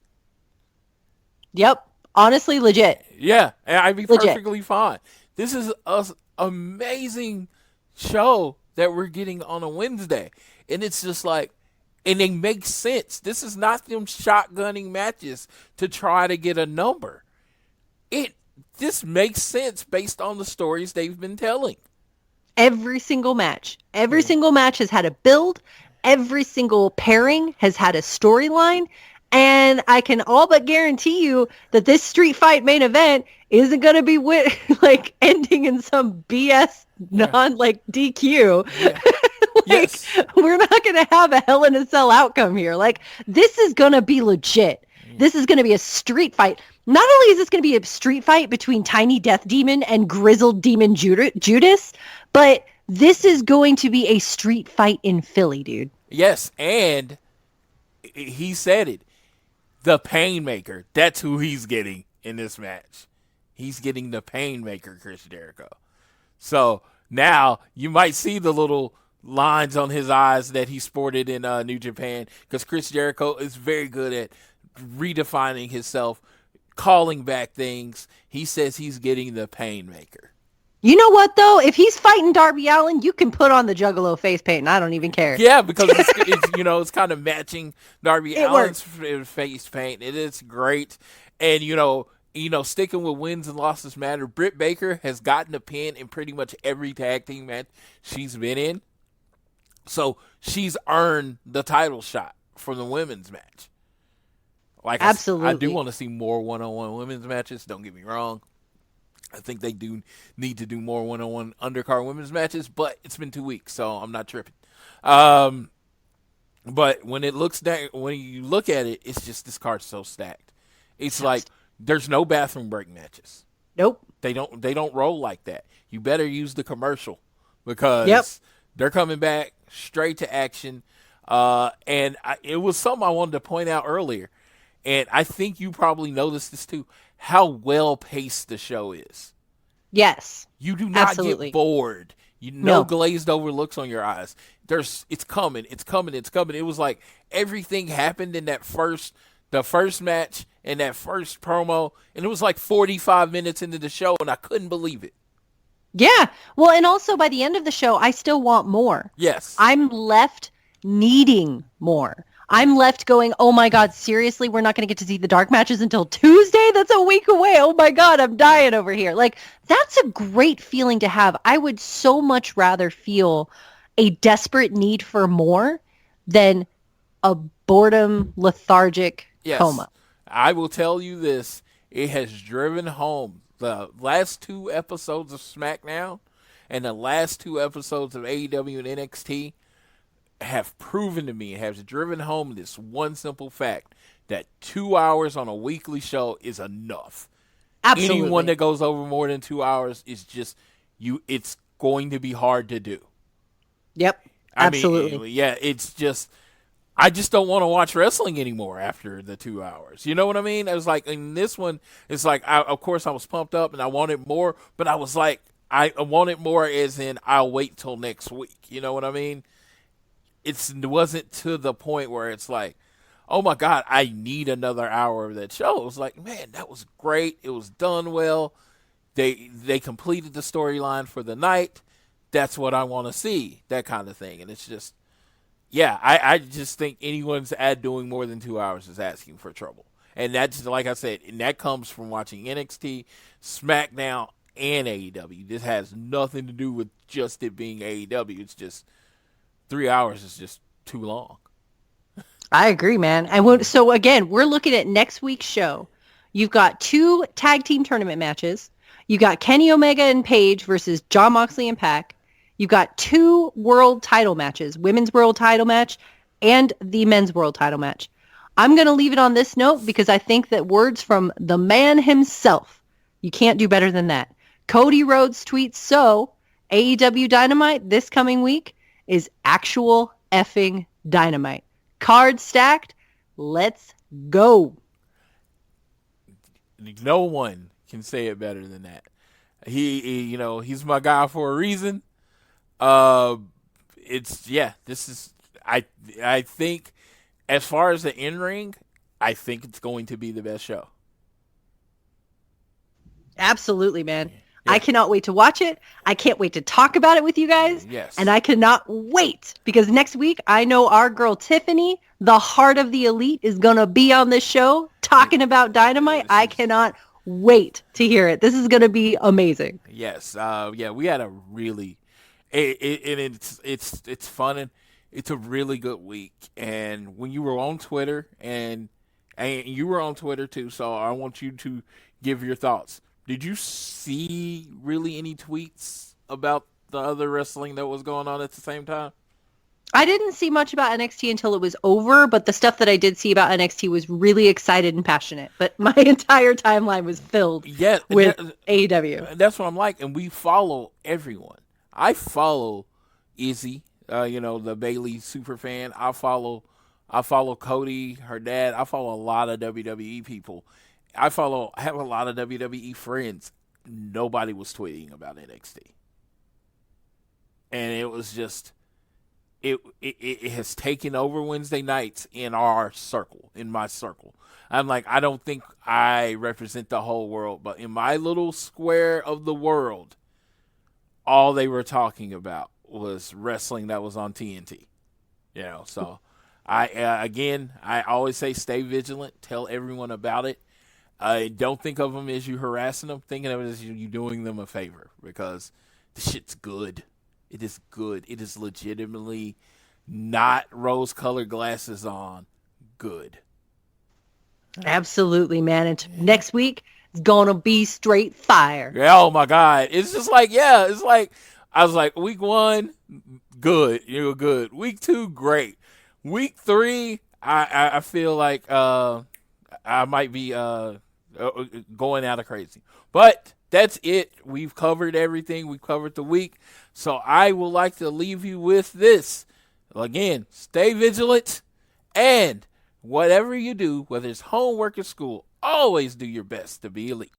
Yep. Honestly, legit. Yeah, I'd be legit. Perfectly fine. This is an amazing show that we're getting on a Wednesday. And it's just and they make sense. This is not them shotgunning matches to try to get a number. This makes sense based on the stories they've been telling. Every single match. Every single match has had a build. Every single pairing has had a storyline. And I can all but guarantee you that this street fight main event isn't going to be ending in some BS DQ. Yeah. Yes. We're not going to have a Hell in a Cell outcome here. This is going to be legit. This is going to be a street fight. Not only is this going to be a street fight between Tiny Death Demon and Grizzled Demon Judas, but this is going to be a street fight in Philly, dude. Yes, and he said it. The Painmaker. That's who he's getting in this match. He's getting the Painmaker, Chris Jericho. So now you might see the little lines on his eyes that he sported in New Japan, because Chris Jericho is very good at redefining himself, calling back things. He says he's getting the Painmaker. You know what, though? If he's fighting Darby Allin, you can put on the Juggalo face paint, and I don't even care. Yeah, because it's kind of matching Darby Allin's face paint. It is great. And, sticking with wins and losses matter, Britt Baker has gotten a pin in pretty much every tag team match she's been in. So she's earned the title shot for the women's match. Like Absolutely. I do want to see more one-on-one women's matches. Don't get me wrong. I think they do need to do more one-on-one undercard women's matches, but it's been 2 weeks, so I'm not tripping. But when you look at it, it's just this card's so stacked. It's like there's no bathroom break matches. Nope. They don't roll like that. You better use the commercial because they're coming back straight to action. It was something I wanted to point out earlier, and I think you probably noticed this too, how well paced the show is. Yes. You do not Absolutely. get bored. No glazed over looks on your eyes. It's coming. It was like everything happened in the first match and that first promo, and it was like 45 minutes into the show, and I couldn't believe it. Yeah. Well, and also by the end of the show, I still want more. Yes. I'm left needing more. I'm left going, oh my God, seriously, we're not going to get to see the dark matches until Tuesday? That's a week away. Oh my God, I'm dying over here. Like, that's a great feeling to have. I would so much rather feel a desperate need for more than a boredom, lethargic coma. I will tell you this. It has driven home the last 2 episodes of SmackDown and the last 2 episodes of AEW and NXT have proven to me, has driven home this one simple fact, that 2 hours on a weekly show is enough. Absolutely. Anyone that goes over more than 2 hours is just it's going to be hard to do. Yep. Absolutely. It's just, I just don't want to watch wrestling anymore after the 2 hours. You know what I mean? It was like, in this one, it's like, of course I was pumped up and I wanted more, but I was like, I wanted more as in I'll wait till next week. You know what I mean? It wasn't to the point where it's like, oh my God, I need another hour of that show. It was like, man, that was great. It was done well. They completed the storyline for the night. That's what I want to see, that kind of thing. And it's just, I just think anyone's doing more than 2 hours is asking for trouble. And that's, like I said, and that comes from watching NXT, SmackDown, and AEW. This has nothing to do with just it being AEW. It's just 3 hours is just too long. I agree, man. And so again, we're looking at next week's show. You've got 2 tag team tournament matches. You got Kenny Omega and Paige versus Jon Moxley and Pac. You've got 2 world title matches, women's world title match and the men's world title match. I'm going to leave it on this note because I think that words from the man himself, you can't do better than that. Cody Rhodes tweets, so AEW Dynamite this coming week is actual effing dynamite. Card stacked. Let's go. No one can say it better than that. He's my guy for a reason. This is, I think, as far as the in-ring, I think it's going to be the best show. Absolutely, man. Yeah. I cannot wait to watch it. I can't wait to talk about it with you guys. Yes. And I cannot wait because next week I know our girl Tiffany, the heart of the elite, is going to be on this show talking about Dynamite. I cannot wait to hear it. This is going to be amazing. Yes. We had a really it's fun and it's a really good week. And when you were on Twitter and you were on Twitter too, so I want you to give your thoughts. Did you see really any tweets about the other wrestling that was going on at the same time? I didn't see much about NXT until it was over, but the stuff that I did see about NXT was really excited and passionate. But my entire timeline was filled with AEW. That's what I'm like, and we follow everyone. I follow Izzy, the Bailey super fan. I follow Cody, her dad. I follow a lot of WWE people. I have a lot of WWE friends. Nobody was tweeting about NXT. And it was just, it has taken over Wednesday nights in my circle. I'm like, I don't think I represent the whole world, but in my little square of the world, all they were talking about was wrestling that was on TNT. So I always say stay vigilant, tell everyone about it. Don't think of them as you harassing them. Thinking of it as you doing them a favor because the shit's good. It is good. It is legitimately not rose-colored glasses on good. Absolutely, man. And next week is going to be straight fire. Yeah, oh my God. It's just like, yeah, it's like, I was like, week 1, good. You were good. Week 2, great. Week 3, I feel like I might be going out of crazy. But that's it. We've covered everything. We've covered the week. So I would like to leave you with this. Again, stay vigilant, and whatever you do, whether it's homework or school, always do your best to be elite.